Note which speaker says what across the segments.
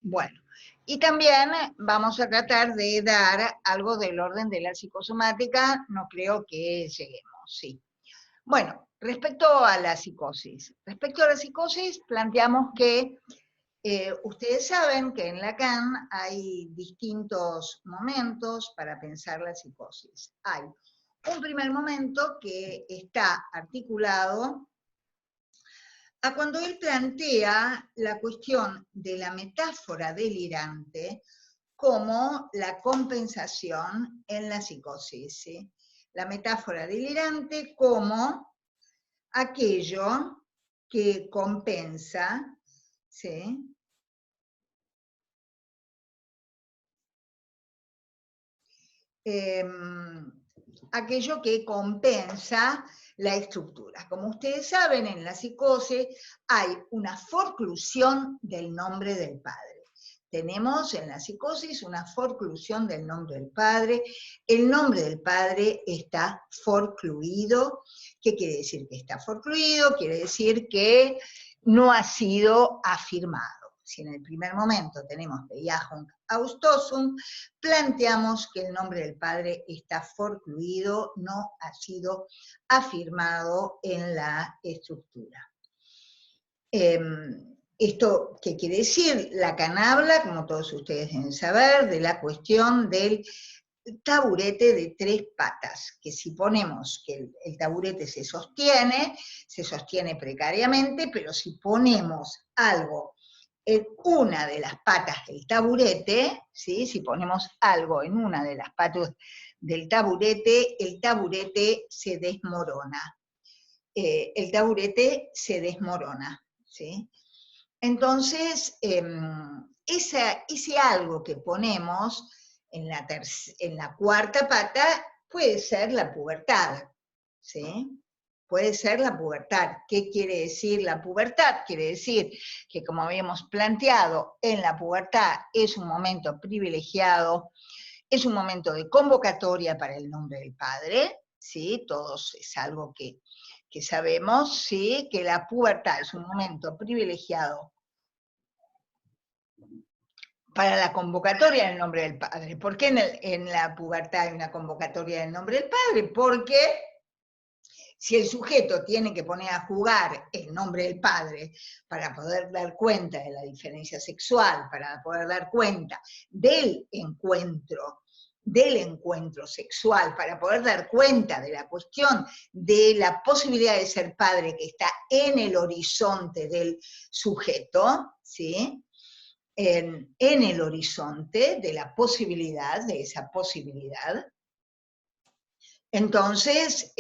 Speaker 1: Bueno, y también vamos a tratar de dar algo del orden de la psicosomática, no creo que lleguemos, sí. Bueno, respecto a la psicosis. Respecto a la psicosis, planteamos que ustedes saben que en Lacan hay distintos momentos para pensar la psicosis. Hay un primer momento que está articulado a cuando él plantea la cuestión de la metáfora delirante como la compensación en la psicosis, ¿sí? La metáfora delirante como aquello que compensa, ¿sí? Aquello que compensa la estructura. Como ustedes saben, en la psicosis hay una forclusión del nombre del padre. Tenemos en la psicosis una forclusión del nombre del padre. El nombre del padre está forcluido. ¿Qué quiere decir que está forcluido? Quiere decir que no ha sido afirmado. Si en el primer momento tenemos Bejahung Austosum, planteamos que el nombre del padre está forcluido, no ha sido afirmado en la estructura. ¿Esto qué quiere decir? Lacan habla, como todos ustedes deben saber, de la cuestión del taburete de 3 patas, que si ponemos que el taburete se sostiene precariamente, pero si ponemos algo en una de las patas del taburete, ¿sí? Si ponemos algo en una de las patas del taburete, el taburete se desmorona. ¿Sí? Entonces, ese algo que ponemos en la cuarta pata puede ser la pubertad, ¿sí? Puede ser la pubertad. ¿Qué quiere decir la pubertad? Quiere decir que, como habíamos planteado, en la pubertad es un momento privilegiado, es un momento de convocatoria para el nombre del padre, ¿sí? Todos es algo que sabemos, ¿sí? Que la pubertad es un momento privilegiado para la convocatoria del nombre del padre. ¿Por qué en la pubertad hay una convocatoria del nombre del padre? Porque si el sujeto tiene que poner a jugar el nombre del padre para poder dar cuenta de la diferencia sexual, para poder dar cuenta del encuentro sexual, para poder dar cuenta de la cuestión de la posibilidad de ser padre que está en el horizonte del sujeto, ¿sí? En el horizonte de la posibilidad, de esa posibilidad. Entonces,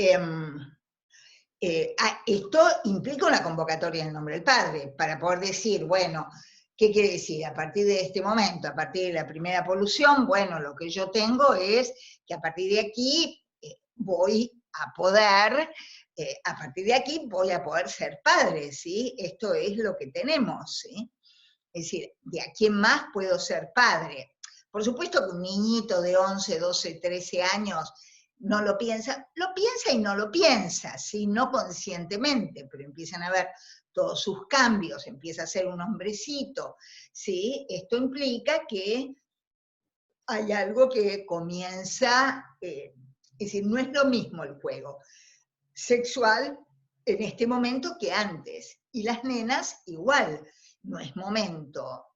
Speaker 1: esto implica una convocatoria en el nombre del padre, para poder decir, bueno, ¿qué quiere decir? A partir de este momento, a partir de la primera polución, bueno, lo que yo tengo es que a partir de aquí voy a poder, a partir de aquí voy a poder ser padre, ¿sí? Esto es lo que tenemos, ¿sí? Es decir, ¿de aquí en más puedo ser padre? Por supuesto que un niñito de 11, 12, 13 años no lo piensa y no lo piensa, ¿sí? No conscientemente, pero empiezan a ver todos sus cambios, empieza a ser un hombrecito, ¿sí? Esto implica que hay algo que comienza, es decir, no es lo mismo el juego sexual en este momento que antes, y las nenas igual, no es momento,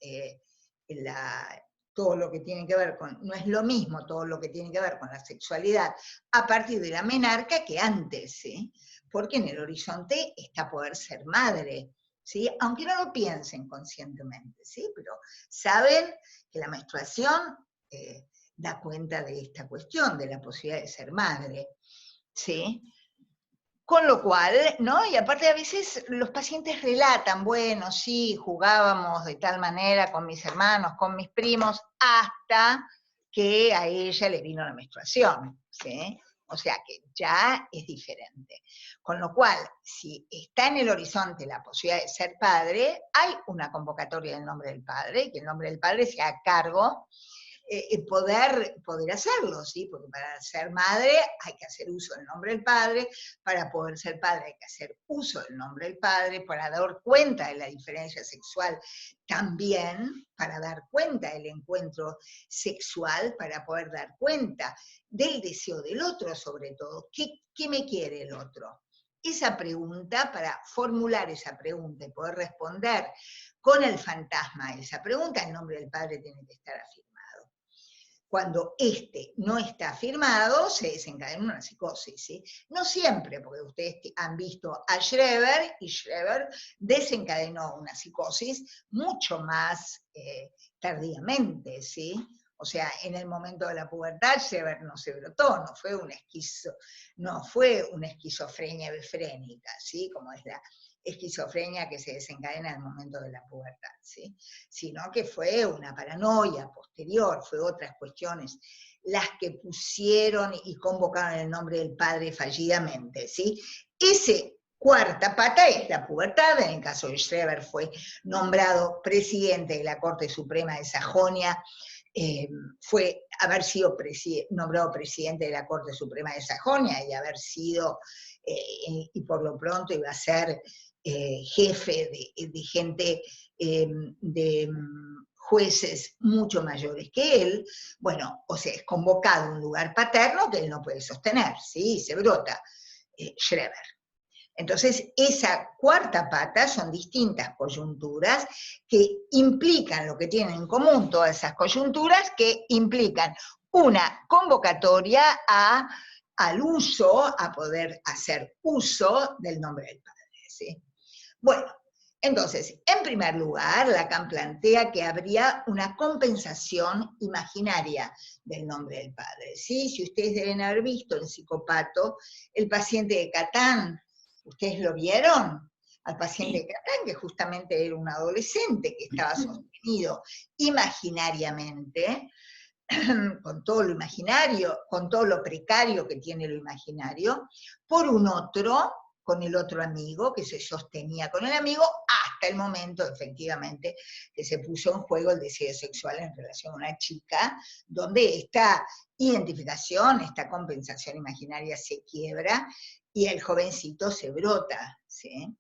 Speaker 1: todo lo que tiene que ver con, no es lo mismo todo lo que tiene que ver con la sexualidad a partir de la menarca que antes, ¿sí? Porque en el horizonte está poder ser madre, ¿sí? Aunque no lo piensen conscientemente, ¿sí? Pero saben que la menstruación da cuenta de esta cuestión, de la posibilidad de ser madre, ¿sí? Con lo cual, ¿no? Y aparte a veces los pacientes relatan, bueno, sí, jugábamos de tal manera con mis hermanos, con mis primos, hasta que a ella le vino la menstruación, ¿sí? O sea que ya es diferente. Con lo cual, si está en el horizonte la posibilidad de ser padre, hay una convocatoria del nombre del padre, que el nombre del padre se haga cargo poder hacerlo, ¿sí? Porque para ser madre hay que hacer uso del nombre del padre, para poder ser padre hay que hacer uso del nombre del padre, para dar cuenta de la diferencia sexual también, para dar cuenta del encuentro sexual, para poder dar cuenta del deseo del otro sobre todo. ¿Qué me quiere el otro? Esa pregunta, para formular esa pregunta y poder responder con el fantasma a esa pregunta, el nombre del padre tiene que estar afirmado. Cuando este no está afirmado, se desencadena una psicosis, ¿sí? No siempre, porque ustedes han visto a Schreber, y Schreber desencadenó una psicosis mucho más tardíamente, ¿sí? O sea, en el momento de la pubertad, Schreber no se brotó, no fue una esquizofrenia befrénica, ¿sí? Como es la esquizofrenia que se desencadena en el momento de la pubertad, ¿sí? Sino que fue una paranoia posterior, fue otras cuestiones las que pusieron y convocaron el nombre del padre fallidamente, ¿sí? Ese cuarta pata es la pubertad. En el caso de Schreber fue nombrado presidente de la Corte Suprema de Sajonia, fue haber sido nombrado presidente de la Corte Suprema de Sajonia y haber sido, y por lo pronto iba a ser jefe de gente, de jueces mucho mayores que él. Bueno, o sea, es convocado a un lugar paterno que él no puede sostener, ¿sí? Se brota Schreber. Entonces, esa cuarta pata son distintas coyunturas que implican lo que tienen en común todas esas coyunturas, que implican una convocatoria al uso, a poder hacer uso del nombre del padre, ¿sí? Bueno, entonces, en primer lugar, Lacan plantea que habría una compensación imaginaria del nombre del padre, ¿sí? Si ustedes deben haber visto en Psicopato, el paciente de Catán, ¿ustedes lo vieron? Al paciente de Catán, que justamente era un adolescente que estaba sostenido imaginariamente, con todo lo imaginario, con todo lo precario que tiene lo imaginario, por un otro, con el otro amigo, que se sostenía con el amigo, hasta el momento, efectivamente, que se puso en juego el deseo sexual en relación a una chica, donde esta identificación, esta compensación imaginaria se quiebra y el jovencito se brota, ¿sí?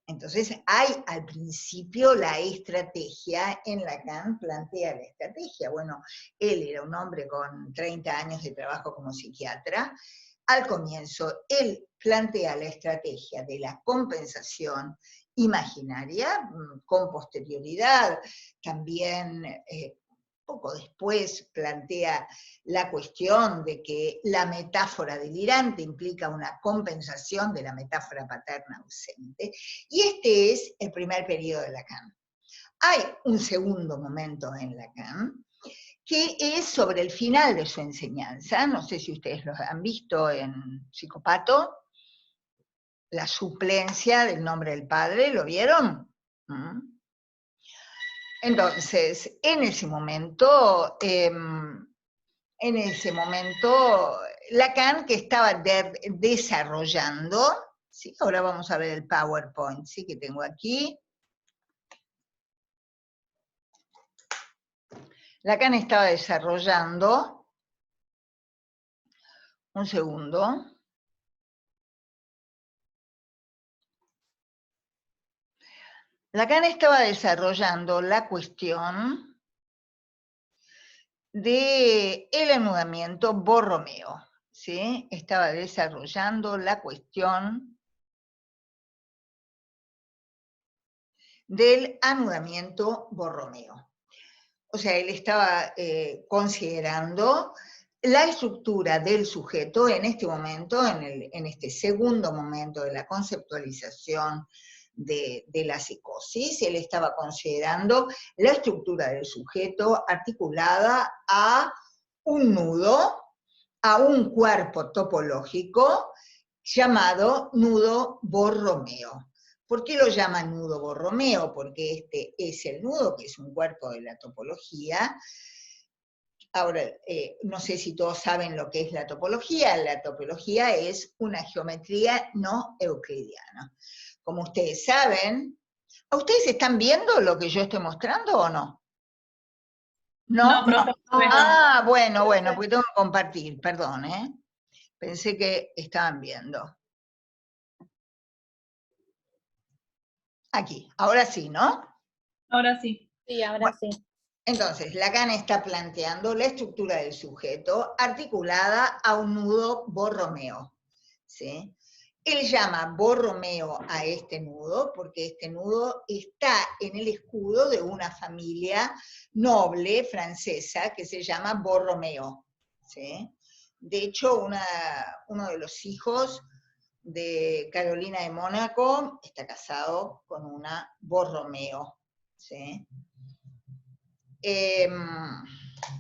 Speaker 1: Entonces hay al principio la estrategia, en Lacan plantea la estrategia. Bueno, él era un hombre con 30 años de trabajo como psiquiatra. Al comienzo, él plantea la estrategia de la compensación imaginaria, con posterioridad, también poco después plantea la cuestión de que la metáfora delirante implica una compensación de la metáfora paterna ausente, y este es el primer periodo de Lacan. Hay un segundo momento en Lacan, que es sobre el final de su enseñanza. No sé si ustedes lo han visto en Psicopato, la suplencia del nombre del padre, ¿lo vieron? Entonces, en ese momento, Lacan, que estaba desarrollando, ¿sí? Ahora vamos a ver el PowerPoint, ¿sí? Que tengo aquí. Lacan estaba desarrollando, un segundo. Lacan estaba desarrollando la cuestión del anudamiento Borromeo, ¿sí? Estaba desarrollando la cuestión del anudamiento Borromeo. O sea, él estaba considerando la estructura del sujeto en este momento, en este segundo momento de la conceptualización de la psicosis. Él estaba considerando la estructura del sujeto articulada a un nudo, a un cuerpo topológico llamado nudo Borromeo. ¿Por qué lo llaman nudo Borromeo? Porque este es el nudo, que es un cuerpo de la topología. Ahora, no sé si todos saben lo que es la topología. La topología es una geometría no euclidiana. Como ustedes saben, ¿ustedes están viendo lo que yo estoy mostrando o no? ¿No?
Speaker 2: No, profe, no veo.
Speaker 1: Ah, bueno, porque tengo que compartir, perdón, ¿eh? Pensé que estaban viendo. Aquí, ahora sí, ¿no?
Speaker 2: Ahora sí.
Speaker 3: Sí, ahora
Speaker 1: Bueno,
Speaker 3: sí.
Speaker 1: entonces, Lacan está planteando la estructura del sujeto articulada a un nudo borromeo, ¿sí? Él llama Borromeo a este nudo porque este nudo está en el escudo de una familia noble francesa que se llama Borromeo, ¿sí? De hecho, uno de los hijos de Carolina de Mónaco está casado con una Borromeo, ¿sí?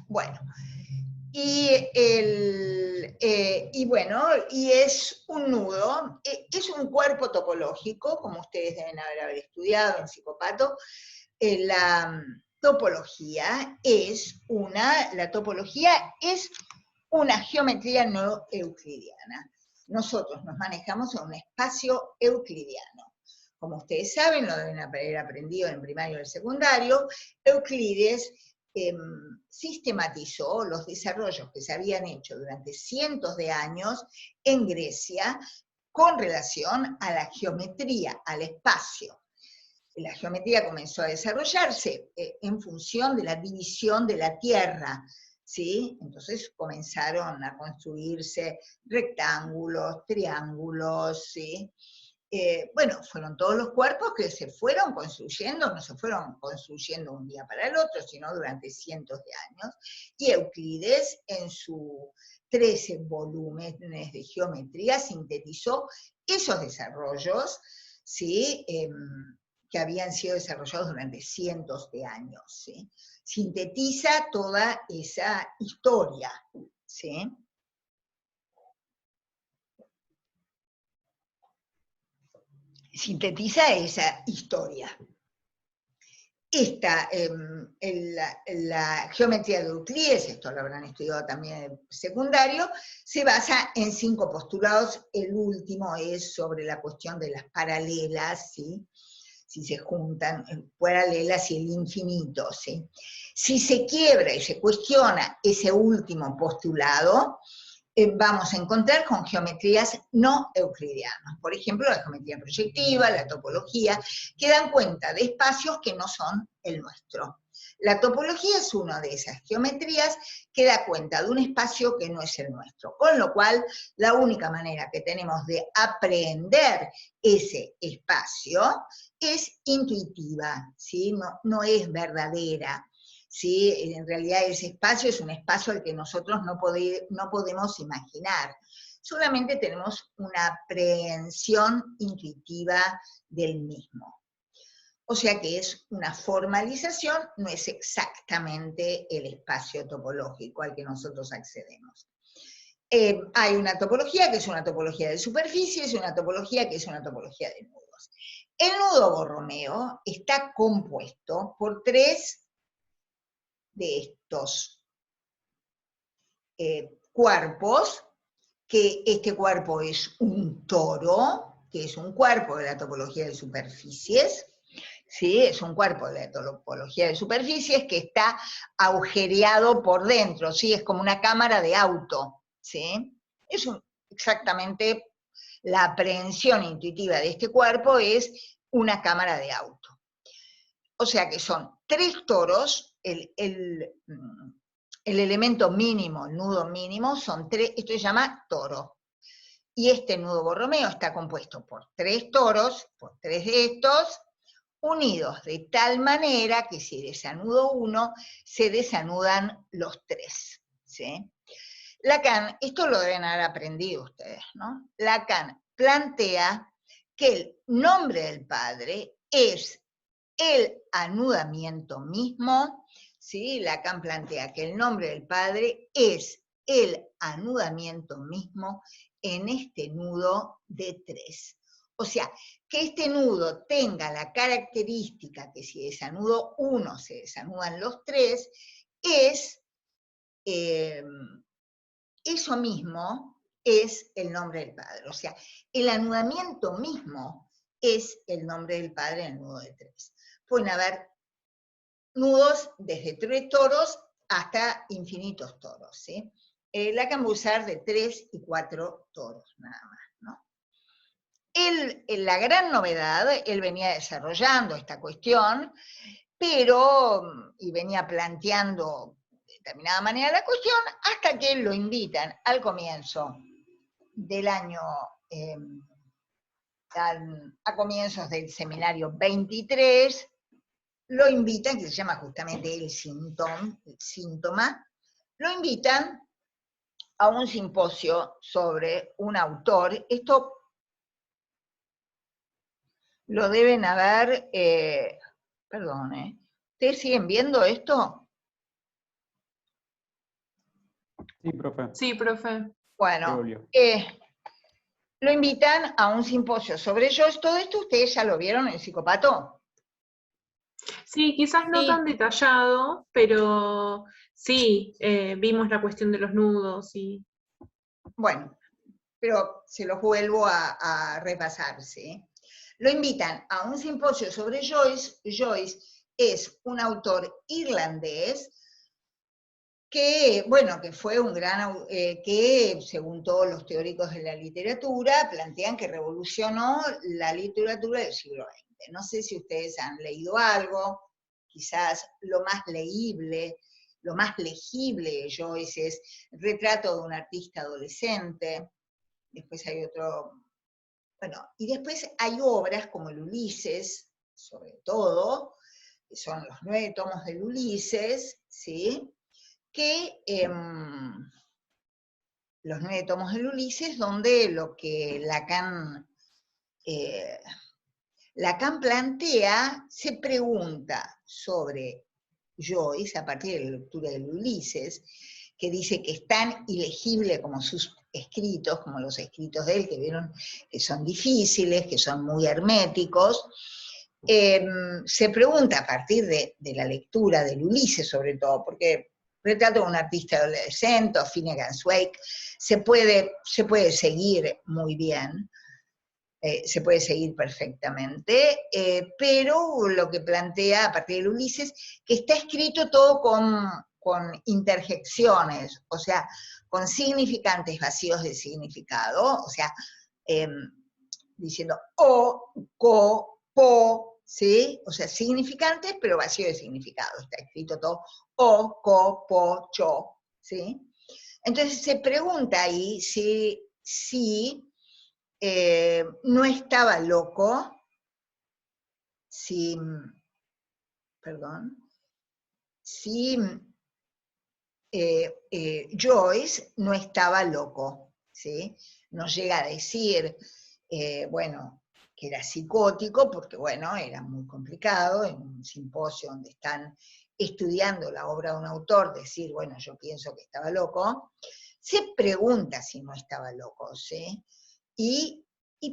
Speaker 1: Bueno, y es un nudo, es un cuerpo topológico, como ustedes deben haber estudiado en psicopato. La topología es una geometría no euclidiana. Nosotros nos manejamos en un espacio euclidiano. Como ustedes saben, lo deben haber aprendido en primario y en secundario, Euclides sistematizó los desarrollos que se habían hecho durante cientos de años en Grecia con relación a la geometría, al espacio. La geometría comenzó a desarrollarse en función de la división de la Tierra, ¿sí? Entonces comenzaron a construirse rectángulos, triángulos, ¿sí? Fueron todos los cuerpos que se fueron construyendo, no se fueron construyendo un día para el otro, sino durante cientos de años, y Euclides en sus 13 volúmenes de geometría sintetizó esos desarrollos, ¿sí? Que habían sido desarrollados durante cientos de años, ¿sí? Sintetiza toda esa historia, ¿sí? Sintetiza esa historia. La geometría de Euclides, esto lo habrán estudiado también en secundario, se basa en 5 postulados. El último es sobre la cuestión de las paralelas, ¿sí? Si se juntan paralelas y el infinito, ¿sí? Si se quiebra y se cuestiona ese último postulado, vamos a encontrar con geometrías no euclidianas. Por ejemplo, la geometría proyectiva, la topología, que dan cuenta de espacios que no son el nuestro. La topología es una de esas geometrías que da cuenta de un espacio que no es el nuestro, con lo cual la única manera que tenemos de aprender ese espacio es intuitiva, ¿sí? No es verdadera. ¿Sí? En realidad ese espacio es un espacio al que nosotros no podemos imaginar. Solamente tenemos una aprehensión intuitiva del mismo. O sea que es una formalización, no es exactamente el espacio topológico al que nosotros accedemos. Hay una topología que es una topología de superficies y una topología que es una topología de nudos. El nudo Borromeo está compuesto por 3 de estos cuerpos, que este cuerpo es un toro, que es un cuerpo de la topología de superficies, ¿sí? Es un cuerpo de la topología de superficies que está agujereado por dentro, ¿sí? Es como una cámara de auto, ¿sí? Exactamente la aprehensión intuitiva de este cuerpo es una cámara de auto. O sea que son 3 toros, el elemento mínimo, el nudo mínimo, son 3, esto se llama toro. Y este nudo Borromeo está compuesto por 3 toros, por 3 de estos, unidos de tal manera que si desanudo uno, se desanudan los 3. ¿Sí? Lacan, esto lo deben haber aprendido ustedes, ¿no? Lacan plantea que el nombre del padre es el anudamiento mismo, ¿sí? Lacan plantea que el nombre del padre es el anudamiento mismo en este nudo de 3. O sea, que este nudo tenga la característica que si desanudo uno se desanudan los 3, es eso mismo es el nombre del padre. O sea, el anudamiento mismo es el nombre del padre en el nudo de 3. Pueden haber nudos desde 3 toros hasta infinitos toros, ¿sí? Lacan va a usar de 3 y 4 toros, nada más, ¿no? La gran novedad, él venía desarrollando esta cuestión, y venía planteando de determinada manera la cuestión, hasta que lo invitan al comienzo del año, a comienzos del seminario 23, lo invitan, que se llama justamente el síntoma, lo invitan a un simposio sobre un autor. Esto lo deben haber, perdón, ¿ustedes siguen viendo esto?
Speaker 3: Sí, profe.
Speaker 2: Sí, profe.
Speaker 1: Bueno, lo invitan a un simposio sobre Joyce. Todo esto ustedes ya lo vieron en Psicopato.
Speaker 2: Sí, quizás no tan detallado, pero sí, vimos la cuestión de los nudos y...
Speaker 1: Bueno, pero se los vuelvo a repasar, ¿sí? Lo invitan a un simposio sobre Joyce. Joyce es un autor irlandés que, bueno, que fue un gran, que según todos los teóricos de la literatura, plantean que revolucionó la literatura del siglo XX. No sé si ustedes han leído algo, quizás lo más leíble, lo más legible de Joyce es Retrato de un artista adolescente. Después hay otro, bueno, y después hay obras como el Ulises, sobre todo, que son los 9 tomos del Ulises, ¿sí? Que los 9 tomos del Ulises, donde lo que Lacan plantea, se pregunta sobre Joyce, a partir de la lectura del Ulises, que dice que es tan ilegible como sus escritos, como los escritos de él, que vieron que son difíciles, que son muy herméticos. Se pregunta a partir de la lectura del Ulises, sobre todo, porque Retrato de un artista adolescente, o Finnegan's Wake, se puede seguir muy bien, se puede seguir perfectamente, pero lo que plantea a partir del Ulises, que está escrito todo con interjecciones, o sea, con significantes vacíos de significado, o sea, diciendo o, co, po, ¿sí? O sea, significantes, pero vacío de significado. Está escrito todo o, co, po, cho, ¿sí? Entonces se pregunta ahí si no estaba loco, si, perdón, si Joyce no estaba loco, ¿sí? No llega a decir, bueno, que era psicótico, porque bueno, era muy complicado, en un simposio donde están estudiando la obra de un autor, decir, bueno, yo pienso que estaba loco, se pregunta si no estaba loco, ¿sí? Y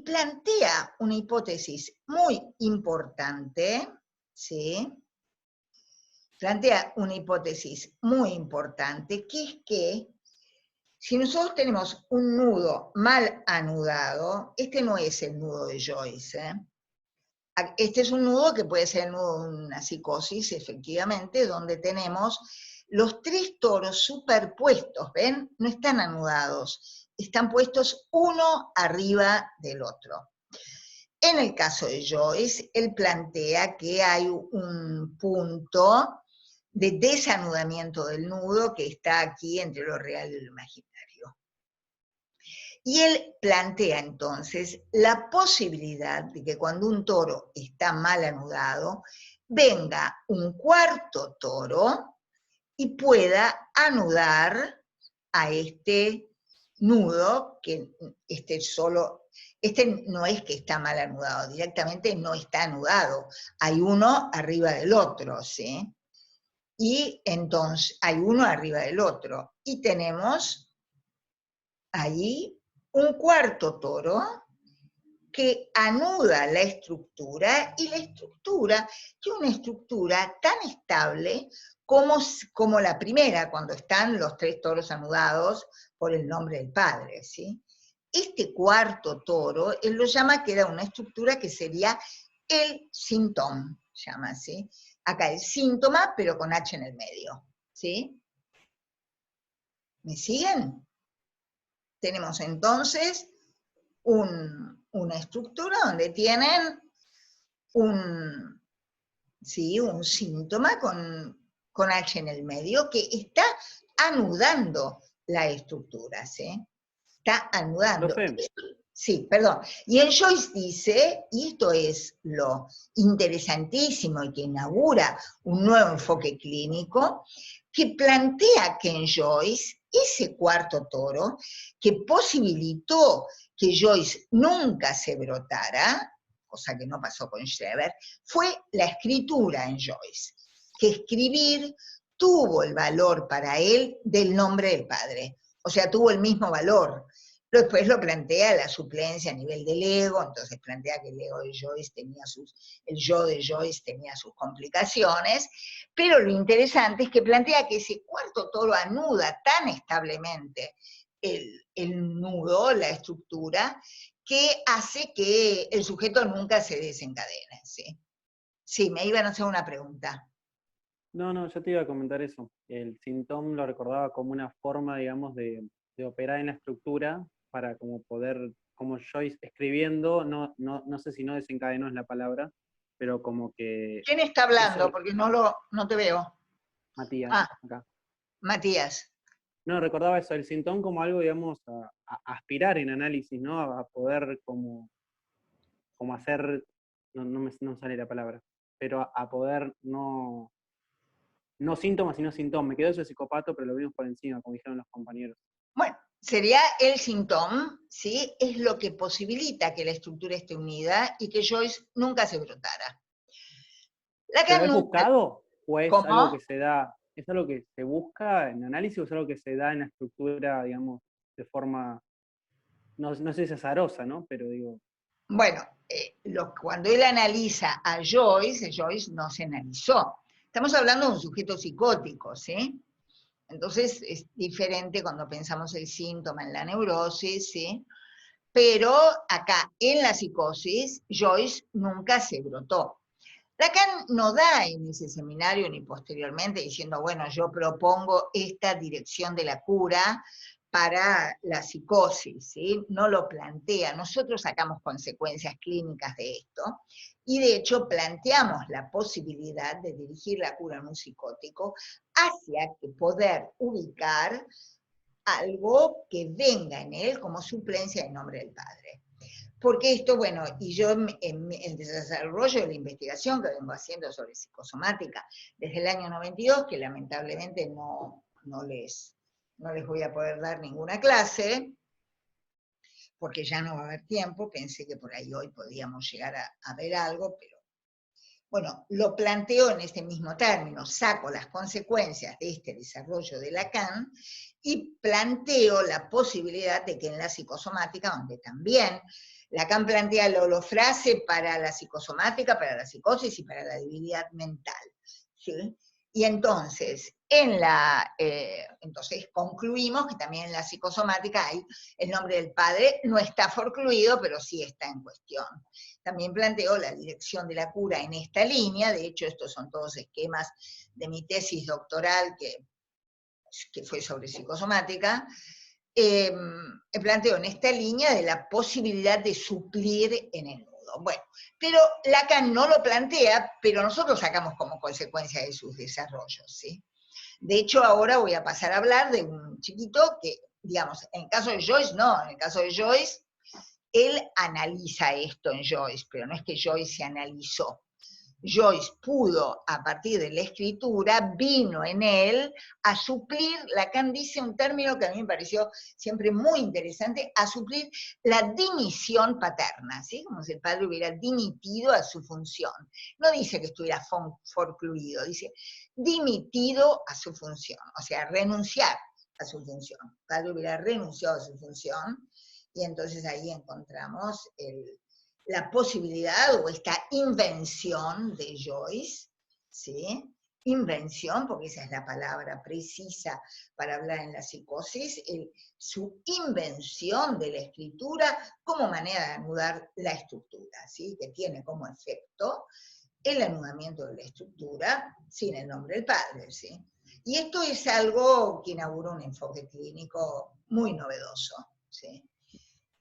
Speaker 1: plantea una hipótesis muy importante, ¿sí? Plantea una hipótesis muy importante, que es que si nosotros tenemos un nudo mal anudado, este no es el nudo de Joyce, ¿eh? Este es un nudo que puede ser el nudo de una psicosis, efectivamente, donde tenemos los 3 toros superpuestos, ¿ven? No están anudados, están puestos uno arriba del otro. En el caso de Joyce, él plantea que hay un punto de desanudamiento del nudo que está aquí entre lo real y lo imaginario. Y él plantea entonces la posibilidad de que cuando un toro está mal anudado, venga un cuarto toro y pueda anudar a este nudo, que este no es que está mal anudado, directamente no está anudado, hay uno arriba del otro, ¿sí? Y entonces hay uno arriba del otro, y tenemos ahí un cuarto toro que anuda la estructura, y la estructura es una estructura tan estable como la primera, cuando están los 3 toros anudados por el nombre del padre, ¿sí? Este cuarto toro, él lo llama que era una estructura que sería el síntoma, llama así. Acá el síntoma, pero con H en el medio, ¿sí? ¿Me siguen? Tenemos entonces una estructura donde tienen un síntoma con H en el medio que está anudando la estructura, ¿sí? Está anudando.
Speaker 3: Profe,
Speaker 1: Sí, perdón. Y el Joyce dice, y esto es lo interesantísimo y que inaugura un nuevo enfoque clínico, que plantea que en Joyce, ese cuarto toro, que posibilitó que Joyce nunca se brotara, cosa que no pasó con Schreber, fue la escritura en Joyce, que escribir tuvo el valor para él del nombre del padre, o sea, tuvo el mismo valor. Después lo plantea la suplencia a nivel del ego, entonces plantea que el ego de Joyce tenía el yo de Joyce tenía sus complicaciones, pero lo interesante es que plantea que ese cuarto toro anuda tan establemente el nudo, la estructura, que hace que el sujeto nunca se desencadene, ¿sí? Sí, me iban a hacer una pregunta.
Speaker 3: no, yo te iba a comentar eso. El síntoma lo recordaba como una forma, digamos, de operar en la estructura para como poder, como Joyce escribiendo, no sé si no desencadenó es la palabra, pero como que
Speaker 1: ¿Quién está
Speaker 3: hizo
Speaker 1: hablando? Porque no te veo.
Speaker 3: Matías,
Speaker 1: Ah,
Speaker 3: acá.
Speaker 1: Matías.
Speaker 3: No, recordaba eso, el síntoma como algo, digamos, a aspirar en análisis, ¿no? A poder como hacer, no sale la palabra, pero a poder no síntomas, sino síntomas. Me quedó eso de psicópata, pero lo vimos por encima, como dijeron los compañeros.
Speaker 1: Bueno, sería el síntoma, ¿sí? Es lo que posibilita que la estructura esté unida y que Joyce nunca se brotara.
Speaker 3: ¿Pero
Speaker 1: Lacan
Speaker 3: es
Speaker 1: nunca...
Speaker 3: buscado o es algo
Speaker 1: ¿Cómo?
Speaker 3: que se da, es algo que se busca en análisis o es algo que se da en la estructura, digamos, de forma, no sé si es azarosa, ¿no? Pero digo,
Speaker 1: Bueno, cuando él analiza a Joyce no se analizó. Estamos hablando de un sujeto psicótico, ¿sí? Entonces es diferente cuando pensamos el síntoma en la neurosis, ¿sí? Pero acá en la psicosis, Joyce nunca se brotó. Lacan no da en ese seminario ni posteriormente diciendo, bueno, yo propongo esta dirección de la cura para la psicosis, ¿sí? No lo plantea, nosotros sacamos consecuencias clínicas de esto y de hecho planteamos la posibilidad de dirigir la cura en un psicótico hacia que poder ubicar algo que venga en él como suplencia en nombre del padre. Porque esto, bueno, y yo en el desarrollo de la investigación que vengo haciendo sobre psicosomática desde el año 92, que lamentablemente no les voy a poder dar ninguna clase, porque ya no va a haber tiempo, pensé que por ahí hoy podíamos llegar a ver algo, pero bueno, lo planteo en este mismo término, saco las consecuencias de este desarrollo de Lacan y planteo la posibilidad de que en la psicosomática, donde también Lacan plantea la holofrase para la psicosomática, para la psicosis y para la debilidad mental, ¿sí? Y entonces, entonces concluimos que también en la psicosomática hay el nombre del padre, no está forcluido, pero sí está en cuestión. También planteó la dirección de la cura en esta línea, de hecho estos son todos esquemas de mi tesis doctoral que fue sobre psicosomática, planteo en esta línea de la posibilidad de suplir en el nudo. Bueno, pero Lacan no lo plantea, pero nosotros sacamos como consecuencia de sus desarrollos, ¿sí? De hecho, ahora voy a pasar a hablar de un chiquito que, digamos, en el caso de Joyce, no, en el caso de Joyce, él analiza esto en Joyce, pero no es que Joyce se analizó. Joyce pudo, a partir de la escritura, vino en él a suplir, Lacan dice un término que a mí me pareció siempre muy interesante, a suplir la dimisión paterna, ¿sí? Como si el padre hubiera dimitido a su función. No dice que estuviera forcluido, dice dimitido a su función, o sea, renunciar a su función. El padre hubiera renunciado a su función, y entonces ahí encontramos la posibilidad o esta invención de Joyce, ¿sí? Invención, porque esa es la palabra precisa para hablar en la psicosis, su invención de la escritura como manera de anudar la estructura, ¿sí? Que tiene como efecto el anudamiento de la estructura sin el nombre del padre, ¿sí? Y esto es algo que inaugura un enfoque clínico muy novedoso, ¿sí?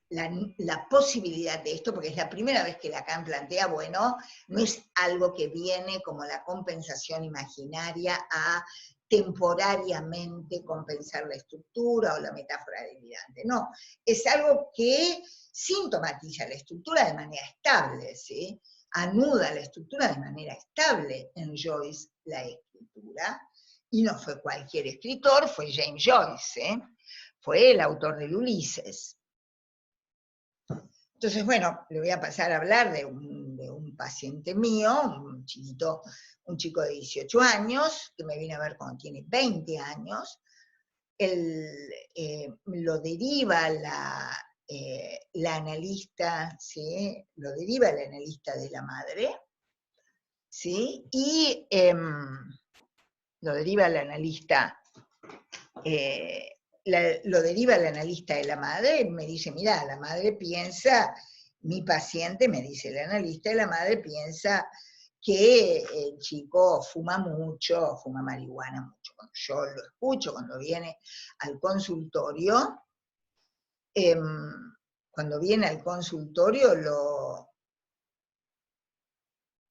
Speaker 1: La posibilidad de esto, porque es la primera vez que Lacan plantea, bueno, no es algo que viene como la compensación imaginaria a temporariamente compensar la estructura o la metáfora delirante, no, es algo que sintomatiza la estructura de manera estable, ¿sí? Anuda la estructura de manera estable en Joyce la escritura, y no fue cualquier escritor, fue James Joyce, ¿eh? Fue el autor del Ulises. Entonces, bueno, le voy a pasar a hablar de un paciente mío, un chico de 18 años, que me viene a ver cuando tiene 20 años. Lo deriva la analista, ¿sí? Lo deriva la analista de la madre, ¿sí? Y lo deriva la analista... lo deriva el analista de la madre, me dice, mira, la madre piensa, mi paciente, me dice el analista de la madre, piensa que el chico fuma mucho, fuma marihuana mucho. Cuando yo lo escucho, cuando viene al consultorio,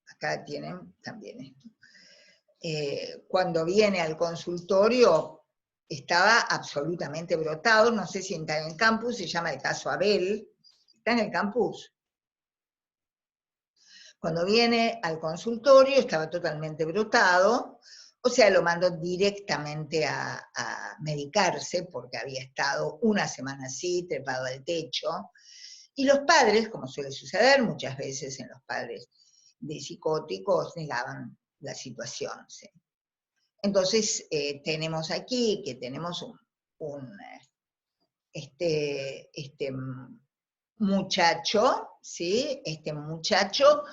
Speaker 1: acá tienen también esto, cuando viene al consultorio, estaba absolutamente brotado, no sé si está en el campus, se llama el caso Abel, está en el campus. Cuando viene al consultorio estaba totalmente brotado, o sea, lo mandó directamente a medicarse porque había estado una semana así, trepado al techo, y los padres, como suele suceder muchas veces en los padres de psicóticos, negaban la situación, ¿sí? Entonces, tenemos aquí que tenemos este muchacho, ¿sí? Este muchacho,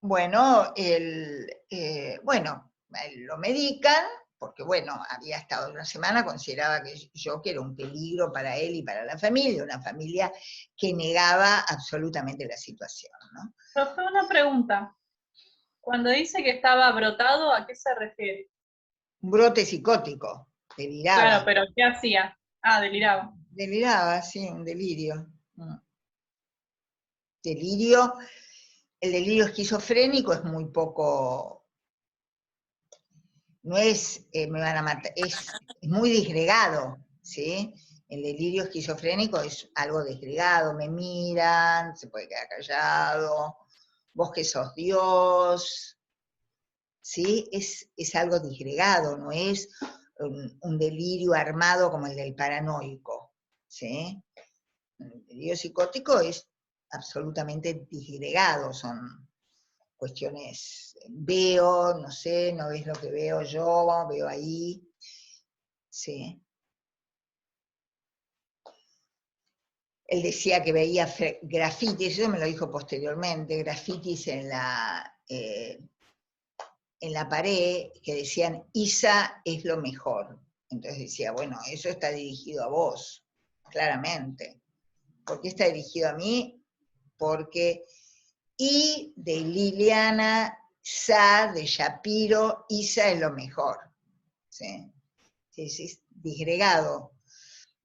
Speaker 1: bueno, lo medican, porque bueno, había estado una semana, consideraba que era un peligro para él y para la familia, una familia que negaba absolutamente la situación, ¿no?
Speaker 4: Profe, una pregunta. Cuando dice que estaba brotado, ¿a qué se refiere?
Speaker 1: Un brote psicótico, deliraba.
Speaker 4: Claro, pero ¿qué hacía? Ah, deliraba.
Speaker 1: Deliraba, sí, un delirio. Delirio, el delirio esquizofrénico es muy poco, no es, me van a matar, es muy disgregado, ¿sí? El delirio esquizofrénico es algo disgregado, me miran, se puede quedar callado, vos que sos Dios, ¿sí? Es algo disgregado, no es un delirio armado como el del paranoico, ¿sí? El delirio psicótico es absolutamente disgregado, son cuestiones, veo, no sé, no ves lo que veo yo, veo ahí, ¿sí? Él decía que veía grafitis, eso me lo dijo posteriormente, grafitis en la pared que decían, Isa es lo mejor. Entonces decía, bueno, eso está dirigido a vos, claramente. ¿Por qué está dirigido a mí? Porque I de Liliana, Sa de Shapiro, Isa es lo mejor. ¿Sí? Sí, es disgregado.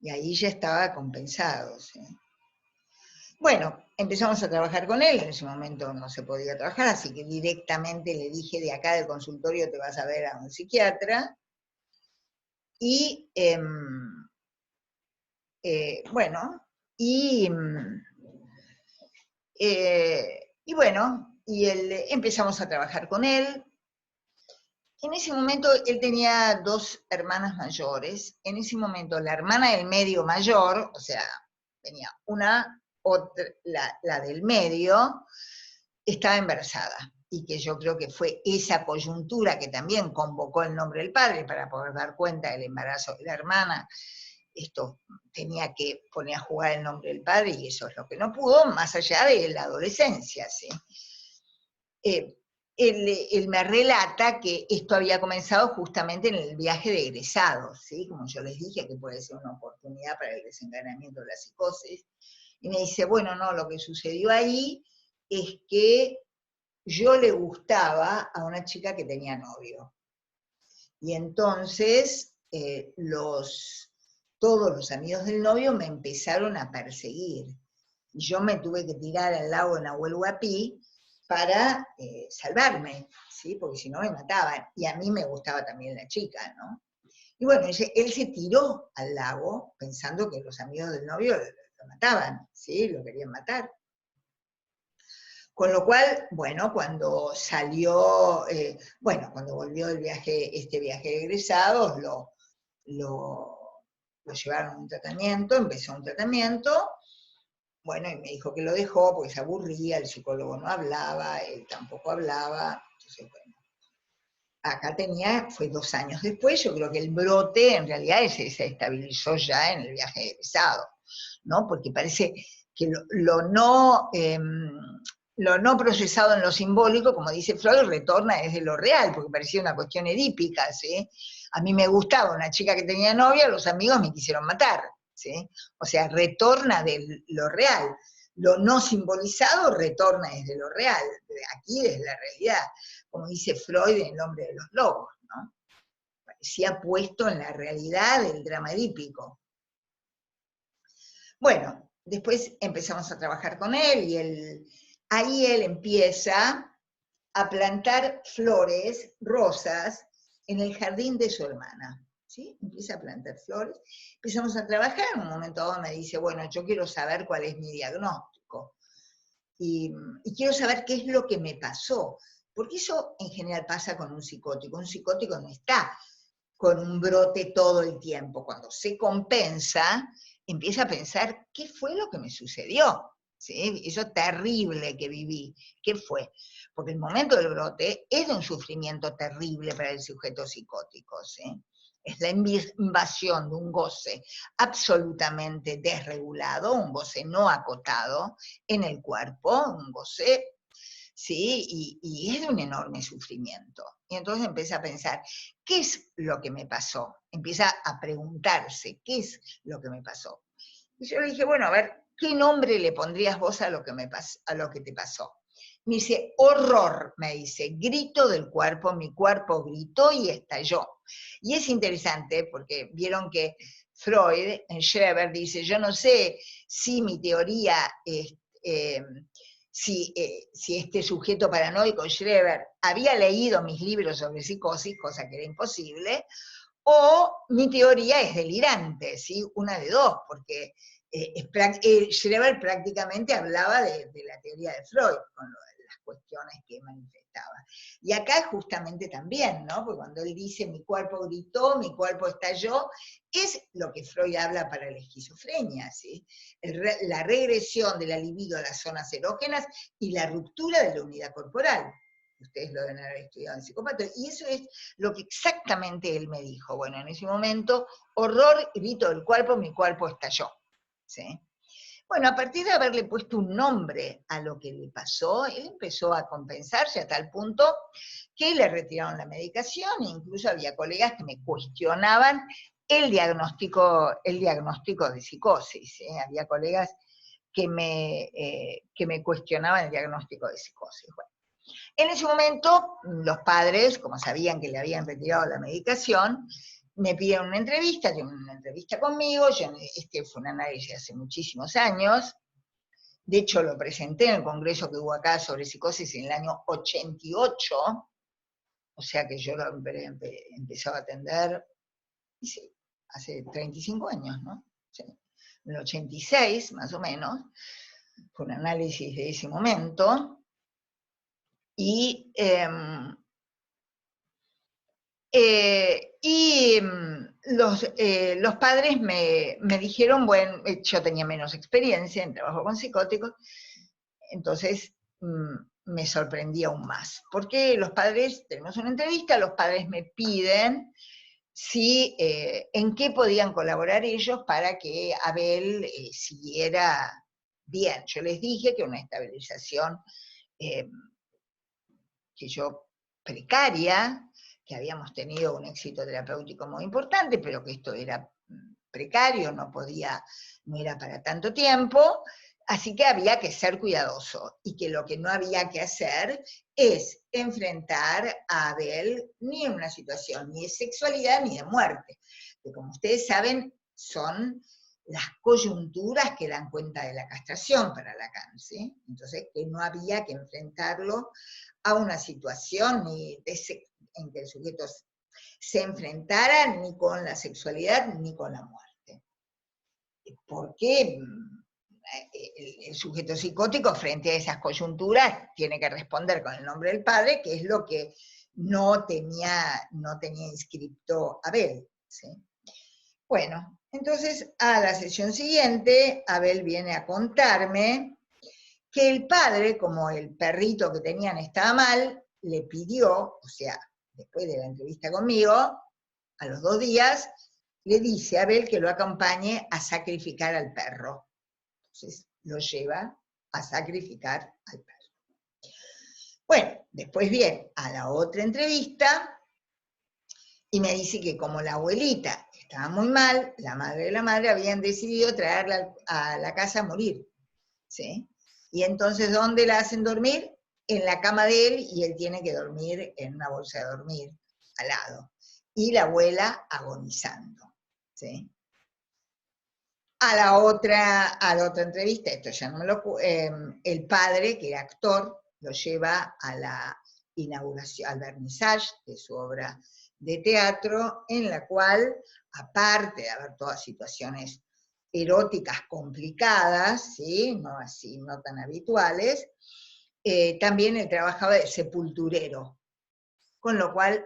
Speaker 1: Y ahí ya estaba compensado. ¿Sí? Bueno, empezamos a trabajar con él, en ese momento no se podía trabajar, así que directamente le dije, de acá del consultorio te vas a ver a un psiquiatra. Y bueno, y empezamos a trabajar con él. En ese momento él tenía 2 hermanas mayores. En ese momento la hermana del medio mayor, o sea, tenía una, otra, la del medio, estaba embarazada. Y que yo creo que fue esa coyuntura que también convocó el nombre del padre para poder dar cuenta del embarazo de la hermana. Esto tenía que poner a jugar el nombre del padre y eso es lo que no pudo, más allá de la adolescencia, ¿sí? Él me relata que esto había comenzado justamente en el viaje de egresados, ¿sí? Como yo les dije, que puede ser una oportunidad para el desencadenamiento de la psicosis. Y me dice, bueno, no, lo que sucedió ahí es que yo le gustaba a una chica que tenía novio. Y entonces todos los amigos del novio me empezaron a perseguir. Y yo me tuve que tirar al lago de Nahuel Huapi para salvarme, ¿sí? Porque si no me mataban. Y a mí me gustaba también la chica, ¿no? Y bueno, él se tiró al lago pensando que los amigos del novio lo mataban, ¿sí? Lo querían matar. Con lo cual, bueno, cuando salió, cuando volvió este viaje de egresados, lo llevaron a un tratamiento, empezó un tratamiento, bueno, y me dijo que lo dejó porque se aburría, el psicólogo no hablaba, él tampoco hablaba, entonces, bueno. Acá fue 2 años después, yo creo que el brote en realidad se estabilizó ya en el viaje de egresado, ¿no? Porque parece que lo no procesado en lo simbólico, como dice Freud, retorna desde lo real, porque parecía una cuestión edípica, ¿sí? A mí me gustaba una chica que tenía novia, los amigos me quisieron matar, ¿sí? O sea, retorna de lo real. Lo no simbolizado retorna desde lo real, aquí desde la realidad, como dice Freud en El hombre de los lobos, ¿no? Parecía puesto en la realidad del drama edípico. Bueno, después empezamos a trabajar con él y ahí él empieza a plantar flores, rosas, en el jardín de su hermana, ¿sí? Empieza a plantar flores, empezamos a trabajar, en un momento dado me dice, bueno, yo quiero saber cuál es mi diagnóstico, y quiero saber qué es lo que me pasó, porque eso en general pasa con un psicótico no está con un brote todo el tiempo, cuando se compensa, empieza a pensar, ¿qué fue lo que me sucedió? ¿Sí? Eso terrible que viví, ¿qué fue? Porque el momento del brote es de un sufrimiento terrible para el sujeto psicótico, ¿sí? Es la invasión de un goce absolutamente desregulado, un goce no acotado en el cuerpo, un goce, ¿sí? Y es de un enorme sufrimiento. Y entonces empieza a pensar, ¿qué es lo que me pasó? Empieza a preguntarse, ¿qué es lo que me pasó? Y yo le dije, bueno, a ver, ¿qué nombre le pondrías vos a lo que te pasó? Me dice, horror, me dice, grito del cuerpo, mi cuerpo gritó y estalló. Y es interesante porque vieron que Freud, en Schreber, dice, yo no sé si mi teoría, si este sujeto paranoico, Schreber, había leído mis libros sobre psicosis, cosa que era imposible, o mi teoría es delirante, ¿sí? Una de dos, porque Schreber prácticamente hablaba de la teoría de Freud, con las cuestiones que manifestaba. Y acá justamente también, ¿no? Porque cuando él dice mi cuerpo gritó, mi cuerpo estalló, es lo que Freud habla para la esquizofrenia, ¿sí? La regresión de la libido a las zonas erógenas y la ruptura de la unidad corporal. Ustedes lo deben haber estudiado en psicopata, y eso es lo que exactamente él me dijo. Bueno, en ese momento, horror, grito del cuerpo, mi cuerpo estalló. ¿Sí? Bueno, a partir de haberle puesto un nombre a lo que le pasó, él empezó a compensarse a tal punto que le retiraron la medicación, e incluso había colegas que me cuestionaban el diagnóstico de psicosis. Había colegas que me cuestionaban el diagnóstico de psicosis. Bueno, en ese momento, los padres, como sabían que le habían retirado la medicación, me pidieron una entrevista conmigo, este fue un análisis hace muchísimos años, de hecho lo presenté en el congreso que hubo acá sobre psicosis en el año 88, o sea que yo lo empecé a atender, sí, hace 35 años, ¿no? Sí, en el 86 más o menos, fue un análisis de ese momento, y los padres me dijeron, bueno, yo tenía menos experiencia en trabajo con psicóticos, entonces me sorprendí aún más. Porque los padres, tenemos una entrevista, los padres me piden en qué podían colaborar ellos para que Abel siguiera bien. Yo les dije que una estabilización que yo precaria, que habíamos tenido un éxito terapéutico muy importante, pero que esto era precario, no era para tanto tiempo, Así que había que ser cuidadoso, y que lo que no había que hacer es enfrentar a Abel ni en una situación ni de sexualidad ni de muerte, que como ustedes saben son las coyunturas que dan cuenta de la castración para Lacan, ¿sí? Entonces que no había que enfrentarlo a una situación ni en que el sujeto se enfrentara ni con la sexualidad ni con la muerte. Porque el sujeto psicótico frente a esas coyunturas tiene que responder con el nombre del padre, que es lo que no tenía inscripto Abel, ¿sí? Bueno, entonces a la sesión siguiente, Abel viene a contarme que el padre, como el perrito que tenían estaba mal, le pidió, o sea, después de la entrevista conmigo, a los 2 días, le dice a Abel que lo acompañe a sacrificar al perro. Entonces lo lleva a sacrificar al perro. Bueno, después viene a la otra entrevista y me dice que como la abuelita estaba muy mal, la madre de la madre habían decidido traerla a la casa a morir, ¿sí? Y entonces, ¿dónde la hacen dormir? En la cama de él, y él tiene que dormir en una bolsa de dormir al lado. Y la abuela agonizando, ¿sí? A la otra entrevista, esto ya no me lo... el padre, que era actor, lo lleva a la inauguración, al vernissage de su obra de teatro, en la cual, aparte de haber todas situaciones eróticas complicadas, ¿sí? No así, no tan habituales, también él trabajaba de sepulturero, con lo cual,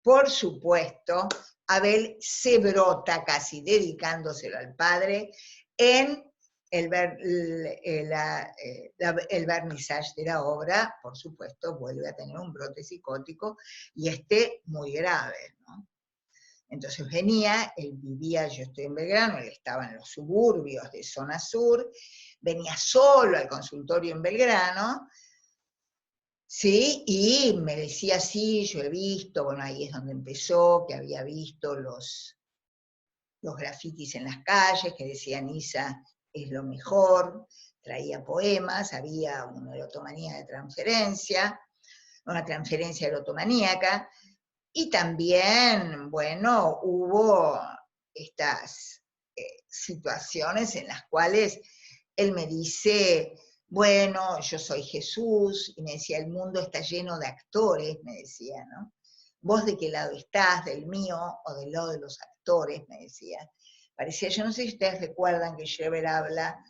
Speaker 1: por supuesto, Abel se brota casi dedicándoselo al padre en el vernissage de la obra. Por supuesto, vuelve a tener un brote psicótico, y muy grave, ¿no? Entonces venía, él vivía, yo estoy en Belgrano, él estaba en los suburbios de zona sur, venía solo al consultorio en Belgrano, ¿sí? Y me decía, sí, yo he visto, bueno, ahí es donde empezó, que había visto los grafitis en las calles, que decían Isa es lo mejor, traía poemas, había una erotomanía de transferencia, una transferencia erotomaníaca, y también, bueno, hubo estas situaciones en las cuales él me dice, bueno, yo soy Jesús, y me decía, el mundo está lleno de actores, me decía, ¿no? ¿Vos de qué lado estás, del mío o del lado de los actores?, me decía. Parecía, yo no sé si ustedes recuerdan que Schreber habla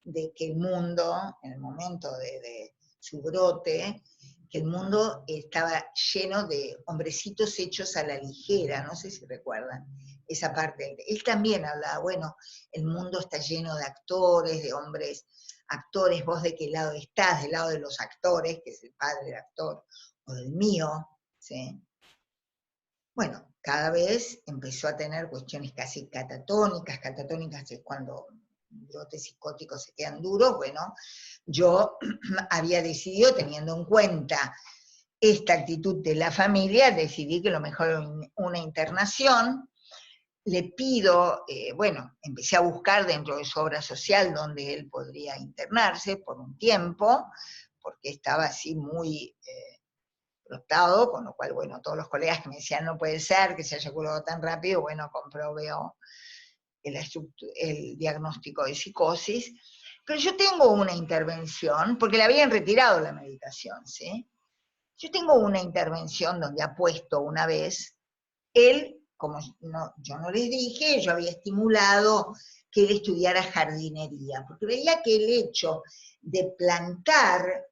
Speaker 1: de que el mundo, en el momento de su brote, que el mundo estaba lleno de hombrecitos hechos a la ligera, no sé si recuerdan esa parte. Él también hablaba, bueno, el mundo está lleno de actores, de hombres actores, vos de qué lado estás, del lado de los actores, que es el padre del actor, o del mío, ¿sí? Bueno, cada vez empezó a tener cuestiones casi catatónicas es cuando brotes psicóticos se quedan duros. Bueno, yo había decidido, teniendo en cuenta esta actitud de la familia, decidí que lo mejor era una internación. Le pido, bueno, empecé a buscar dentro de su obra social donde él podría internarse por un tiempo, porque estaba así muy brotado, con lo cual, bueno, todos los colegas que me decían no puede ser que se haya curado tan rápido, bueno, comprobó el diagnóstico de psicosis. Pero yo tengo una intervención, porque le habían retirado la medicación, ¿sí? Yo tengo una intervención donde ha puesto una vez, él, como yo no les dije, yo había estimulado que él estudiara jardinería, porque veía que el hecho de plantar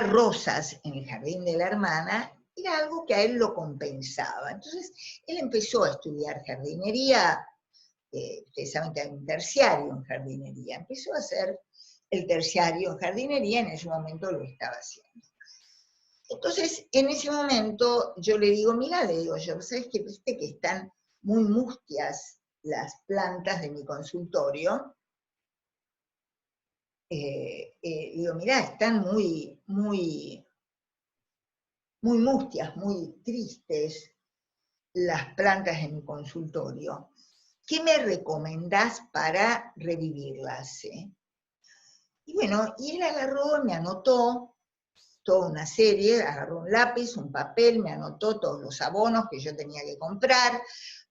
Speaker 1: rosas en el jardín de la hermana era algo que a él lo compensaba. Entonces, él empezó a estudiar jardinería. Ustedes saben que hay un terciario en jardinería. Empezó a hacer el terciario en jardinería, en ese momento lo estaba haciendo. Entonces, en ese momento, yo le digo, mira, le digo yo, ¿sabes qué? Viste que están muy mustias las plantas de mi consultorio. Digo, mirá, están muy mustias, muy tristes las plantas en mi consultorio. ¿qué me recomendás para revivirlas? ¿Sí? Y bueno, y él agarró, me anotó toda una serie, agarró un lápiz, un papel, me anotó todos los abonos que yo tenía que comprar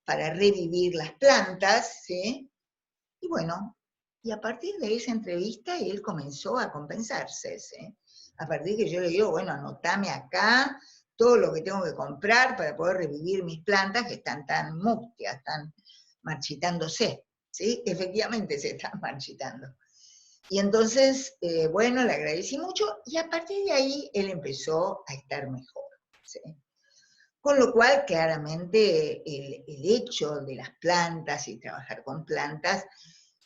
Speaker 1: para revivir las plantas, ¿sí? Y bueno, y a partir de esa entrevista él comenzó a compensarse, ¿sí? A partir que yo le digo, bueno, anotame acá todo lo que tengo que comprar para poder revivir mis plantas que están tan mustias, están marchitándose, ¿sí? Efectivamente se están marchitando. Y entonces, bueno, le agradecí mucho y a partir de ahí él empezó a estar mejor, ¿sí? Con lo cual, claramente, el hecho de las plantas y trabajar con plantas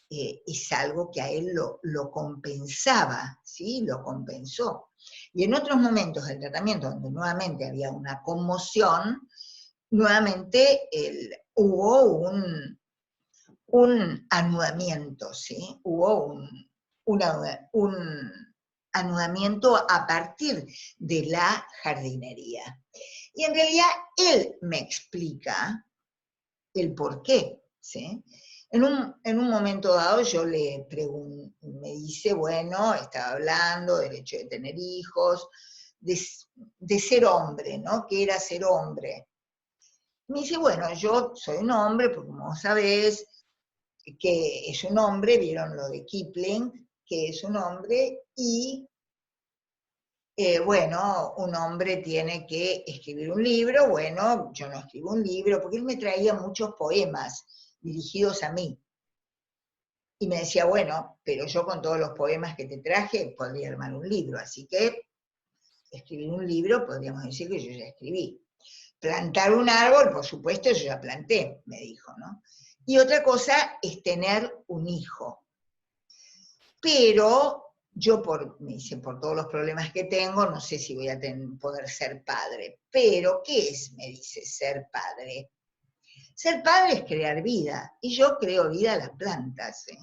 Speaker 1: es algo que a él lo compensaba, ¿sí? Lo compensó. Y en otros momentos del tratamiento, donde nuevamente había una conmoción, nuevamente hubo un anudamiento, ¿sí? Hubo un anudamiento a partir de la jardinería. Y en realidad él me explica el por qué, ¿sí? En un momento dado yo le pregunto, me dice, bueno, estaba hablando del hecho de tener hijos, de ser hombre, ¿no? ¿Qué era ser hombre? Me dice, bueno, yo soy un hombre, porque como sabés, que es un hombre, vieron lo de Kipling, que es un hombre, y bueno, un hombre tiene que escribir un libro, bueno, yo no escribo un libro, porque él me traía muchos poemas dirigidos a mí. Y me decía, bueno, pero yo con todos los poemas que te traje podría armar un libro, así que escribir un libro podríamos decir que yo ya escribí. Plantar un árbol, por supuesto, yo ya planté, me dijo, ¿no? Y otra cosa es tener un hijo. Pero yo, me dice, por todos los problemas que tengo, no sé si voy a poder ser padre. Pero, ¿qué es, me dice, ser padre? Ser padre es crear vida, y yo creo vida a las plantas, ¿eh?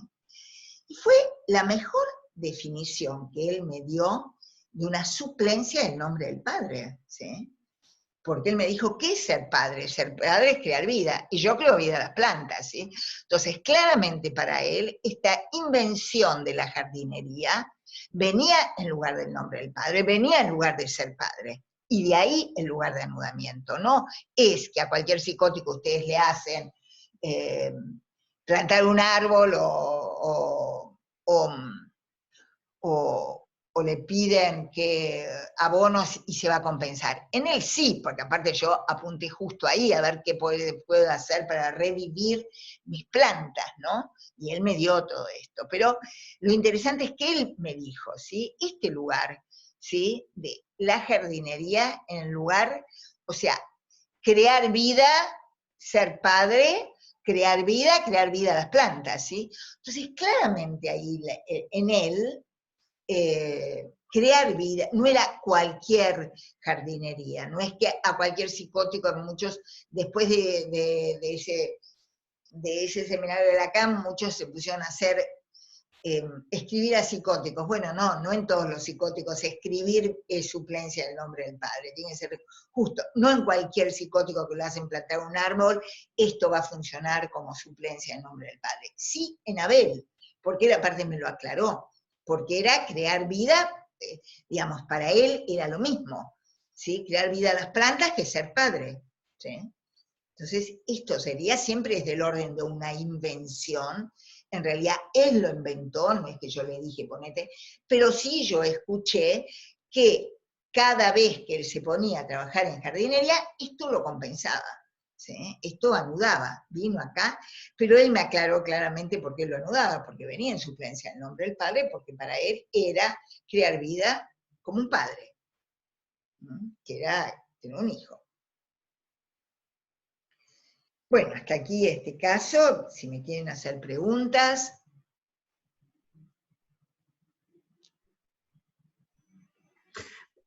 Speaker 1: Y fue la mejor definición que él me dio de una suplencia del nombre del padre, ¿sí? Porque él me dijo, ¿qué es ser padre? Ser padre es crear vida, y yo creo vida a las plantas, ¿sí? Entonces, claramente para él, esta invención de la jardinería venía en lugar del nombre del padre, venía en lugar de ser padre, y de ahí el lugar de anudamiento, ¿no? Es que a cualquier psicótico ustedes le hacen plantar un árbol o le piden que abonos y se va a compensar. En él sí, porque aparte yo apunté justo ahí a ver qué puedo hacer para revivir mis plantas, ¿no? Y él me dio todo esto. Pero lo interesante es que él me dijo, ¿sí? Este lugar, ¿sí? De la jardinería en el lugar, o sea, crear vida, ser padre, crear vida a las plantas, ¿sí? Entonces, claramente ahí en él, crear vida, no era cualquier jardinería, no es que a cualquier psicótico, muchos, después de ese seminario de Lacan, muchos se pusieron a hacer, escribir a psicóticos. Bueno, no en todos los psicóticos escribir es suplencia del nombre del padre, tiene que ser justo, no en cualquier psicótico que lo hacen plantar un árbol, esto va a funcionar como suplencia del nombre del padre. Sí, en Abel, porque él aparte me lo aclaró, porque era crear vida, digamos, para él era lo mismo, ¿sí? Crear vida a las plantas que ser padre, ¿sí? Entonces, esto sería siempre desde el orden de una invención. En realidad, él lo inventó, no es que yo le dije ponete, pero sí yo escuché que cada vez que él se ponía a trabajar en jardinería, esto lo compensaba, ¿sí? Esto anudaba, vino acá, pero él me aclaró claramente por qué lo anudaba, porque venía en suplencia el nombre del padre, porque para él era crear vida como un padre, ¿no? Que era tener un hijo. Bueno, hasta aquí este caso, si me quieren hacer preguntas.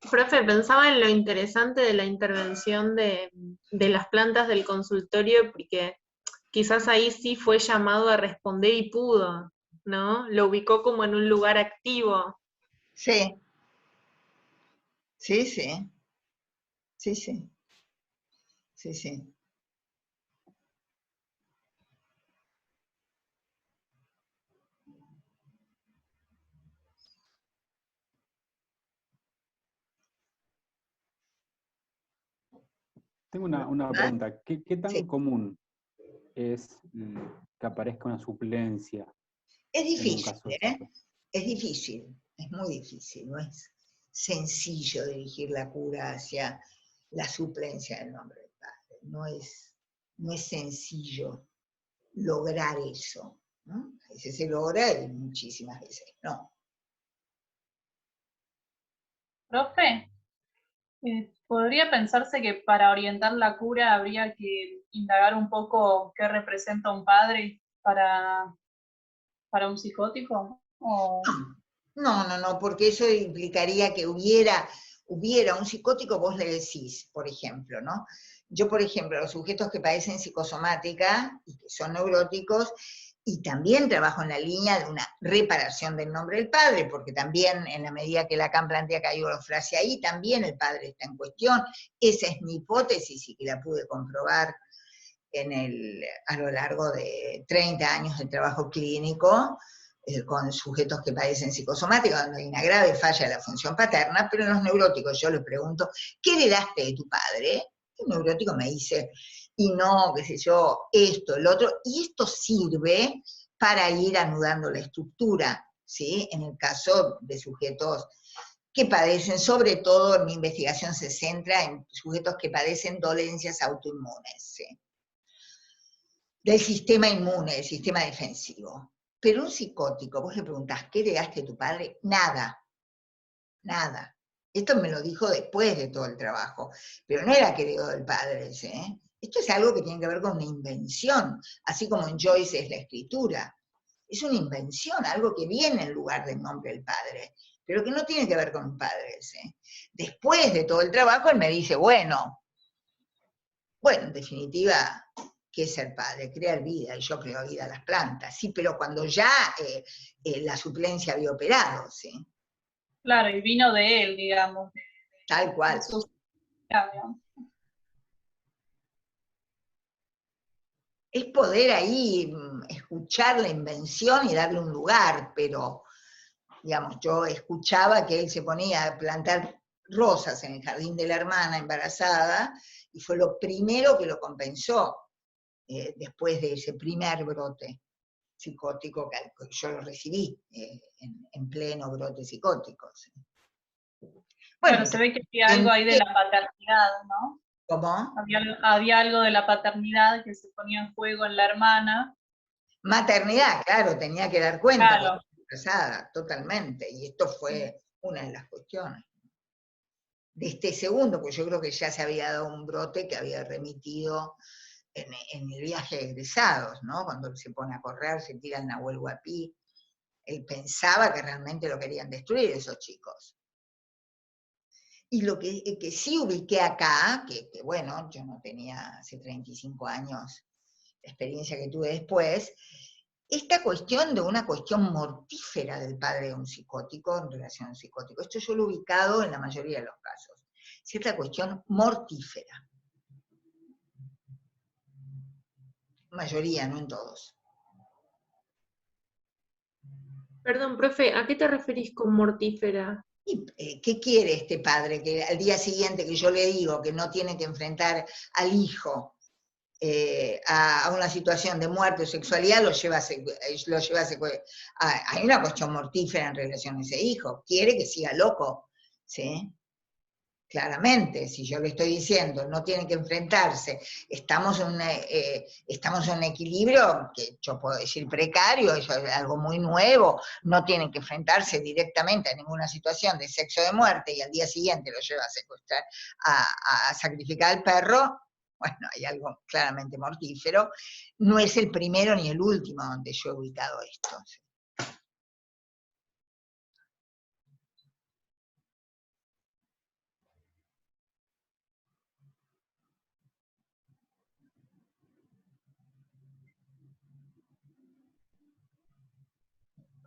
Speaker 2: Profe, pensaba en lo interesante de la intervención de las plantas del consultorio, porque quizás ahí sí fue llamado a responder y pudo, ¿no? Lo ubicó como en un lugar activo.
Speaker 1: Sí, sí, sí, sí, sí, sí, sí.
Speaker 5: Tengo una pregunta. ¿Qué tan
Speaker 1: Sí.
Speaker 5: común es que aparezca una suplencia
Speaker 1: Es
Speaker 5: en un
Speaker 1: difícil,
Speaker 5: caso de
Speaker 1: ¿eh?
Speaker 5: estos?
Speaker 1: Es difícil, es muy difícil, no es sencillo dirigir la cura hacia la suplencia del nombre del Padre, no es sencillo lograr eso, ¿no? A veces se logra y muchísimas veces no.
Speaker 4: Profe, ¿podría pensarse que para orientar la cura habría que indagar un poco qué representa un padre para un psicótico?
Speaker 1: No, porque eso implicaría que hubiera un psicótico, vos le decís, por ejemplo, ¿no? Yo, por ejemplo, los sujetos que padecen psicosomática y que son neuróticos, y también trabajo en la línea de una reparación del nombre del padre, porque también en la medida que Lacan plantea que hay orofrasia ahí, también el padre está en cuestión. Esa es mi hipótesis y que la pude comprobar a lo largo de 30 años de trabajo clínico, con sujetos que padecen psicosomática, donde hay una grave falla de la función paterna, pero en los neuróticos yo les pregunto, ¿qué heredaste de tu padre? Un neurótico me dice, y no, qué sé yo, esto, el otro, y esto sirve para ir anudando la estructura, ¿sí? En el caso de sujetos que padecen, sobre todo en mi investigación se centra en sujetos que padecen dolencias autoinmunes, ¿sí? Del sistema inmune, del sistema defensivo. Pero un psicótico, vos le preguntás, ¿qué heredaste de tu padre? Nada, nada. Esto me lo dijo después de todo el trabajo, pero no era que heredó del padre, ¿eh? Esto es algo que tiene que ver con una invención, así como en Joyce es la escritura. Es una invención, algo que viene en lugar del nombre del padre, pero que no tiene que ver con padres, ¿eh? Después de todo el trabajo, él me dice, bueno, en definitiva, ¿qué es ser padre? Crear vida, y yo creo vida a las plantas, sí, pero cuando ya la suplencia había operado, ¿sí?
Speaker 4: Claro, y vino de él, digamos.
Speaker 1: Tal cual. Es poder ahí escuchar la invención y darle un lugar, pero, digamos, yo escuchaba que él se ponía a plantar rosas en el jardín de la hermana embarazada, y fue lo primero que lo compensó después de ese primer brote psicótico que yo lo recibí en pleno brote psicótico. ¿Sí? Bueno,
Speaker 4: claro, se ve que había algo ahí de la paternidad, ¿no?
Speaker 1: ¿Cómo?
Speaker 4: Había algo de la paternidad que se ponía en juego en la hermana.
Speaker 1: Maternidad, claro, tenía que dar cuenta,
Speaker 4: Claro.
Speaker 1: Casada, totalmente, y esto fue una de las cuestiones. De este segundo, pues yo creo que ya se había dado un brote que había remitido en el viaje de egresados, ¿no? Cuando él se pone a correr, se tira el Nahuel Huapi, él pensaba que realmente lo querían destruir esos chicos. Y lo que sí ubiqué acá, que bueno, yo no tenía hace 35 años la experiencia que tuve después, esta cuestión de una cuestión mortífera del padre de un psicótico en relación a un psicótico. Esto yo lo he ubicado en la mayoría de los casos. Cierta cuestión mortífera. Mayoría, no en todos.
Speaker 2: Perdón, profe, ¿a qué te referís con mortífera?
Speaker 1: ¿Y qué quiere este padre? Que al día siguiente que yo le digo que no tiene que enfrentar al hijo a una situación de muerte o sexualidad, hay una cuestión mortífera en relación a ese hijo. Quiere que siga loco, ¿sí? Claramente, si yo le estoy diciendo, no tienen que enfrentarse, estamos en un equilibrio que yo puedo decir precario, eso es algo muy nuevo, no tienen que enfrentarse directamente a ninguna situación de sexo de muerte y al día siguiente lo lleva a secuestrar, a sacrificar al perro, bueno, hay algo claramente mortífero. No es el primero ni el último donde yo he ubicado esto.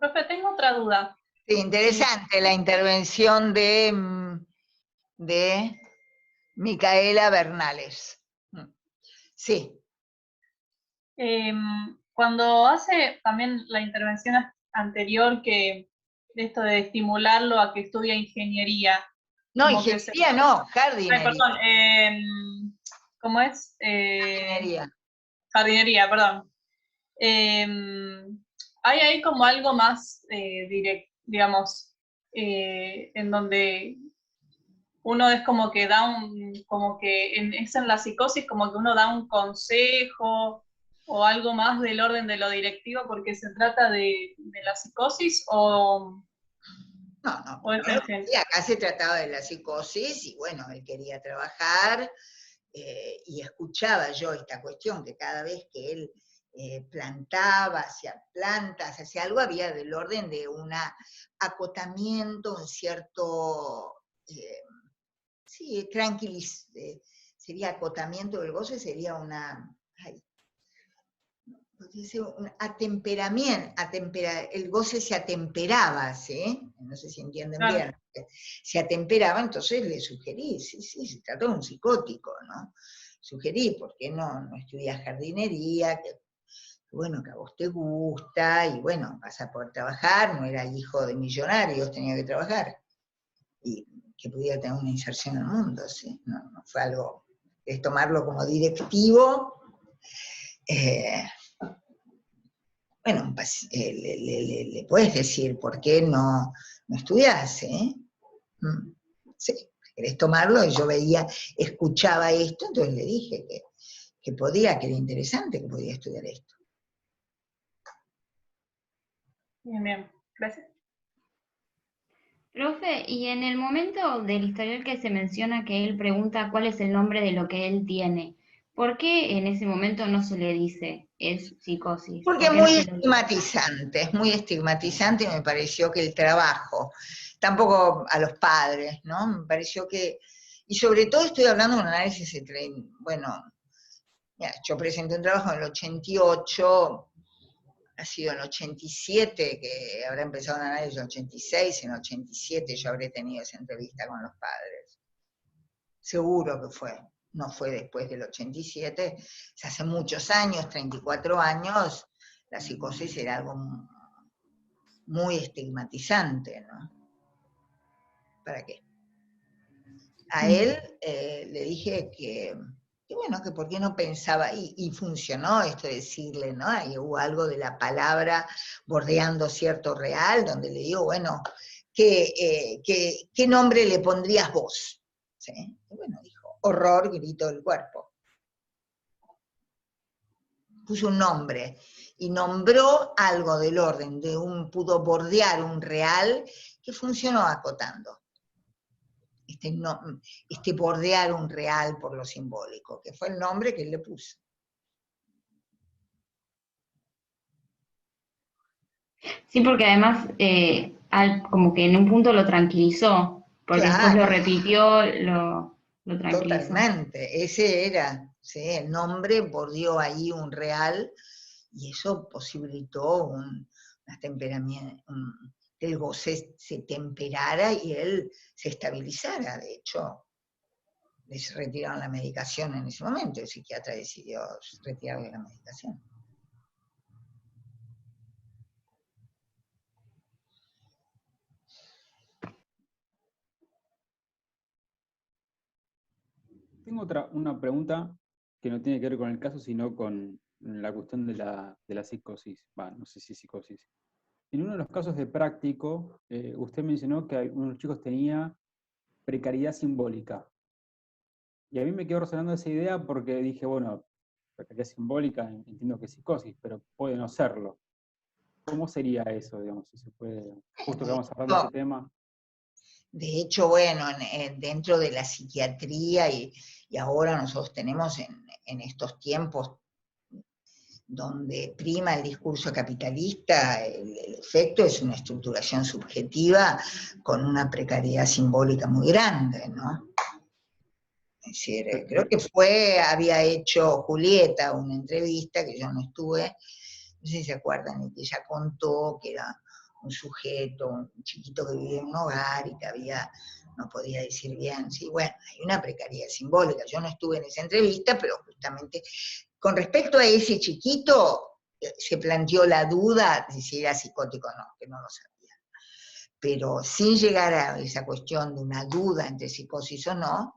Speaker 4: Profe, tengo otra duda.
Speaker 1: Sí, interesante la intervención de Micaela Bernales. Sí.
Speaker 4: Cuando hace también la intervención anterior, que de esto de estimularlo a que estudie ingeniería.
Speaker 1: No, ingeniería no, jardinería.
Speaker 4: Perdón, ¿cómo es?
Speaker 1: Jardinería.
Speaker 4: Jardinería, perdón. Hay ahí como algo más directo, digamos, en donde uno es como que es en la psicosis como que uno da un consejo o algo más del orden de lo directivo porque se trata de la psicosis o
Speaker 1: No,
Speaker 4: es en general.
Speaker 1: sí, acá se trataba de la psicosis y bueno, él quería trabajar y escuchaba yo esta cuestión que cada vez que él plantaba, hacía plantas, hacía algo, había del orden de un acotamiento, un cierto, sí, sería acotamiento del goce, sería una, un atemperamiento, el goce se atemperaba, ¿sí? No sé si entienden
Speaker 4: Claro.
Speaker 1: bien. Se atemperaba, entonces le sugerí, sí, se trató de un psicótico, ¿no? Sugerí, ¿por qué no estudias jardinería? Que bueno, que a vos te gusta, y bueno, vas a poder trabajar, no era hijo de millonarios, tenía que trabajar, y que pudiera tener una inserción en el mundo, ¿sí? No fue algo, es tomarlo como directivo, bueno, le puedes decir, ¿por qué no estudiás? Sí, querés tomarlo, y yo escuchaba esto, entonces le dije que podía, que era interesante, que podía estudiar esto.
Speaker 4: Bien, bien, gracias.
Speaker 6: Profe, y en el momento del historial que se menciona que él pregunta cuál es el nombre de lo que él tiene, ¿por qué en ese momento no se le dice es psicosis?
Speaker 1: Porque
Speaker 6: ¿Por
Speaker 1: es
Speaker 6: qué no
Speaker 1: muy
Speaker 6: se lo dice?
Speaker 1: estigmatizante, y me pareció que el trabajo, tampoco a los padres, ¿no? Me pareció que, y sobre todo estoy hablando de un análisis entre, bueno, mira, yo presenté un trabajo en el 88, ha sido en el 87, que habrá empezado un análisis en el 86, en el 87 yo habré tenido esa entrevista con los padres. Seguro que fue, no fue después del 87, hace muchos años, 34 años, la psicosis era algo muy estigmatizante, ¿no? ¿Para qué? A él le dije que bueno, que por qué no pensaba, y funcionó esto de decirle, ¿no? Ahí hubo algo de la palabra bordeando cierto real, donde le digo, bueno, ¿qué nombre le pondrías vos? ¿Sí? Y bueno, dijo, horror, grito del cuerpo. Puso un nombre, y nombró algo del orden, pudo bordear un real que funcionó acotando. Bordear un real por lo simbólico, que fue el nombre que él le puso.
Speaker 6: Sí, porque además como que en un punto lo tranquilizó, porque después lo
Speaker 1: Claro,
Speaker 6: repitió, lo tranquilizó.
Speaker 1: totalmente, ese era, ¿sí? El nombre bordeó ahí un real, y eso posibilitó un temperamiento, que el goce se temperara y él se estabilizara. De hecho, les retiraron la medicación en ese momento, el psiquiatra decidió retirarle la medicación.
Speaker 5: Tengo una pregunta que no tiene que ver con el caso, sino con la cuestión de la psicosis. No sé si psicosis. En uno de los casos de práctico, usted mencionó que uno de los chicos tenía precariedad simbólica. Y a mí me quedó resonando esa idea porque dije, bueno, precariedad simbólica, entiendo que es psicosis, pero puede no serlo. ¿Cómo sería eso, digamos, si se puede, justo que vamos hablando de ese tema?
Speaker 1: De hecho, bueno, dentro de la psiquiatría, y ahora nosotros tenemos en estos tiempos donde prima el discurso capitalista, el efecto es una estructuración subjetiva con una precariedad simbólica muy grande, ¿no? Es decir, creo que había hecho Julieta una entrevista, que yo no estuve, no sé si se acuerdan, y que ella contó que era un sujeto, un chiquito que vivía en un hogar y que no podía decir bien, sí, bueno, hay una precariedad simbólica. Yo no estuve en esa entrevista, pero justamente con respecto a ese chiquito, se planteó la duda de si era psicótico o no, que no lo sabía. Pero sin llegar a esa cuestión de una duda entre psicosis o no,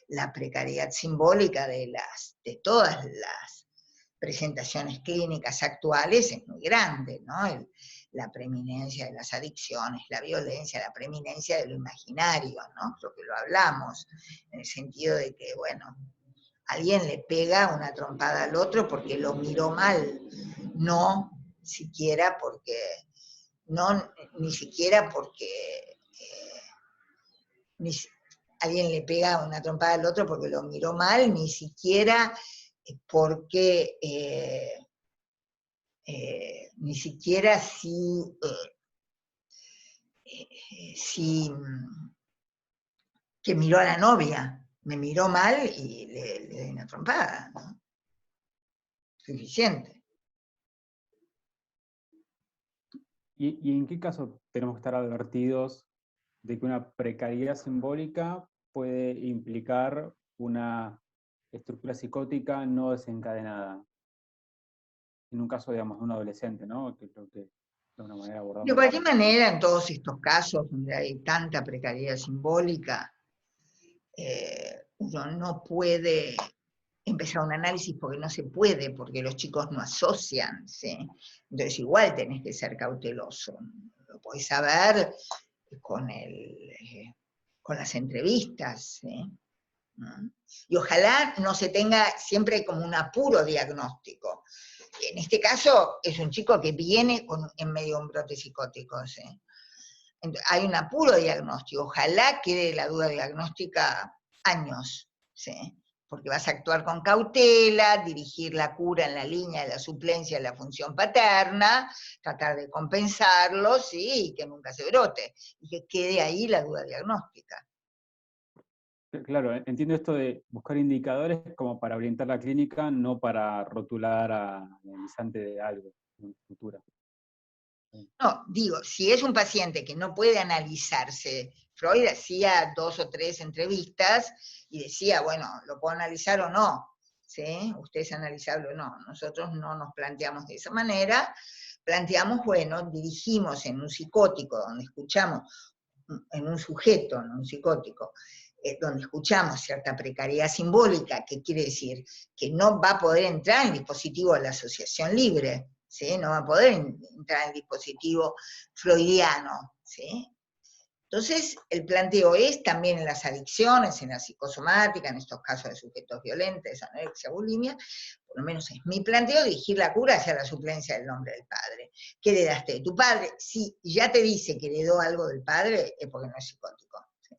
Speaker 1: la precariedad simbólica de todas las presentaciones clínicas actuales es muy grande, ¿no? La preeminencia de las adicciones, la violencia, la preeminencia de lo imaginario, ¿no? Creo que lo hablamos, en el sentido de que, bueno, alguien le pega una trompada al otro porque lo miró mal, no siquiera porque, ni siquiera porque alguien le pega una trompada al otro porque lo miró mal, ni siquiera porque, ni siquiera si que miró a la novia, me miró mal y le di una trompada, ¿no? Suficiente.
Speaker 5: ¿Y en qué caso tenemos que estar advertidos de que una precariedad simbólica puede implicar una estructura psicótica no desencadenada? En un caso, digamos, de un adolescente, ¿no? Que creo que de alguna manera abordamos.
Speaker 1: De cualquier manera, en todos estos casos donde hay tanta precariedad simbólica, uno no puede empezar un análisis porque no se puede, porque los chicos no asocian, ¿sí? Entonces igual tenés que ser cauteloso. Lo podés saber con las entrevistas, ¿sí? Y ojalá no se tenga siempre como un apuro diagnóstico. En este caso es un chico que viene en medio de un brote psicótico, ¿sí? Entonces, hay un apuro diagnóstico. Ojalá quede la duda diagnóstica años, ¿sí? Porque vas a actuar con cautela, dirigir la cura en la línea de la suplencia de la función paterna, tratar de compensarlo, ¿sí? Y que nunca se brote, y que quede ahí la duda diagnóstica.
Speaker 5: Claro, entiendo esto de buscar indicadores como para orientar la clínica, no para rotular al analizante de algo en el futuro.
Speaker 1: No, digo, si es un paciente que no puede analizarse, Freud hacía 2 o 3 entrevistas y decía, bueno, ¿lo puedo analizar o no? ¿Sí? Usted es analizable o no. Nosotros no nos planteamos de esa manera, planteamos, bueno, dirigimos en un psicótico, donde escuchamos, en un sujeto, en un psicótico, donde escuchamos cierta precariedad simbólica, que quiere decir que no va a poder entrar en el dispositivo de la asociación libre, ¿sí? No va a poder entrar en el dispositivo freudiano, ¿sí? Entonces, el planteo es también en las adicciones, en la psicosomática, en estos casos de sujetos violentos, anorexia, bulimia, por lo menos es mi planteo, dirigir la cura hacia la suplencia del nombre del padre. ¿Qué heredaste de tu padre? Si ya te dice que heredó algo del padre, es porque no es psicótico. ¿Sí?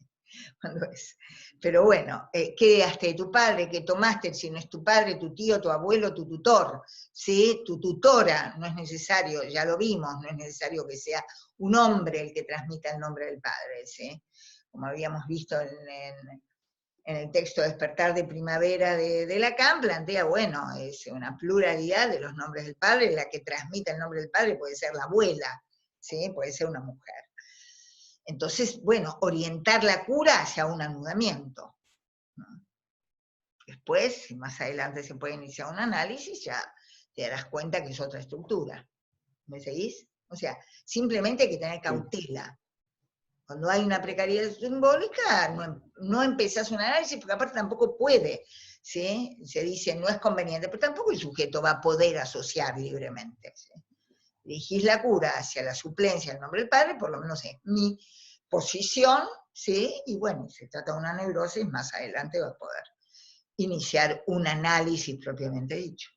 Speaker 1: Cuando es. Pero bueno, ¿qué heredaste de tu padre? ¿Qué tomaste? Si no es tu padre, tu tío, tu abuelo, tu tutor, ¿sí? Tu tutora, no es necesario, ya lo vimos, no es necesario que sea un hombre el que transmita el nombre del padre, ¿sí? Como habíamos visto en el texto Despertar de Primavera de Lacan, plantea, bueno, es una pluralidad de los nombres del padre, la que transmite el nombre del padre puede ser la abuela, ¿sí? Puede ser una mujer. Entonces, bueno, orientar la cura hacia un anudamiento, ¿no? Después, si más adelante se puede iniciar un análisis, ya te darás cuenta que es otra estructura. ¿Me seguís? O sea, simplemente hay que tener cautela. Cuando hay una precariedad simbólica, no empezás un análisis, porque aparte tampoco puede, ¿sí? Se dice no es conveniente, pero tampoco el sujeto va a poder asociar libremente, ¿sí? Dirigís la cura hacia la suplencia del nombre del padre, por lo menos es mi posición, ¿sí? Y bueno, se trata de una neurosis, más adelante va a poder iniciar un análisis propiamente dicho.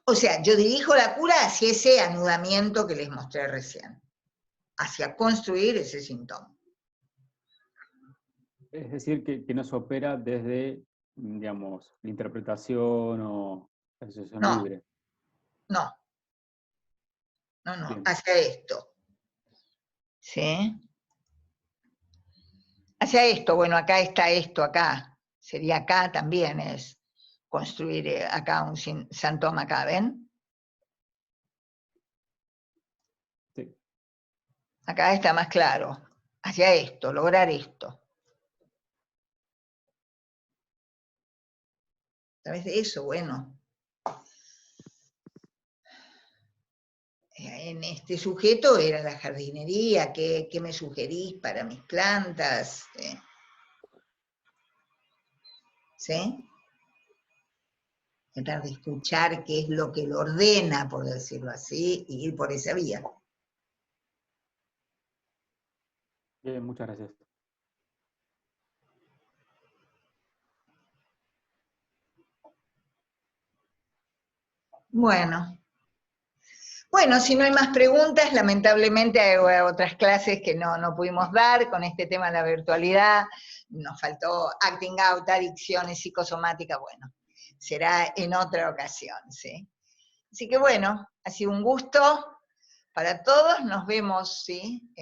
Speaker 1: O sea, yo dirijo la cura hacia ese anudamiento que les mostré recién, hacia construir ese síntoma.
Speaker 5: Es decir, que no se opera desde, digamos, la interpretación o la asociación libre.
Speaker 1: No, hacia esto. ¿Sí? Hacia esto, bueno, acá está esto, acá. Sería acá también, es construir acá un santoma acá, ¿ven?
Speaker 5: Sí.
Speaker 1: Acá está más claro. Hacia esto, lograr esto. A través de eso, bueno. En este sujeto era la jardinería, ¿qué me sugerís para mis plantas? ¿sí? Tratar de escuchar qué es lo que lo ordena, por decirlo así, y ir por esa vía.
Speaker 5: Bien, muchas gracias.
Speaker 1: Bueno. Bueno, si no hay más preguntas, lamentablemente hay otras clases que no pudimos dar con este tema de la virtualidad. Nos faltó acting out, adicciones, psicosomática, bueno, será en otra ocasión, ¿sí? Así que bueno, ha sido un gusto para todos, nos vemos, ¿sí?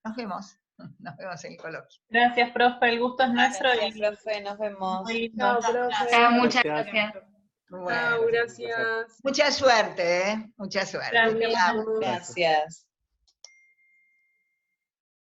Speaker 1: Nos vemos en el coloquio.
Speaker 4: Gracias, profe, el gusto es nuestro.
Speaker 7: Gracias, profe, nos vemos.
Speaker 4: Muy lindo.
Speaker 2: Chao, profe.
Speaker 6: Chao, muchas
Speaker 3: Gracias.
Speaker 6: gracias.
Speaker 1: Bueno,
Speaker 2: Chao, gracias.
Speaker 1: mucha suerte, ¿eh? Mucha suerte.
Speaker 4: Gracias.
Speaker 7: Muy bien,
Speaker 1: Chao.
Speaker 7: gracias.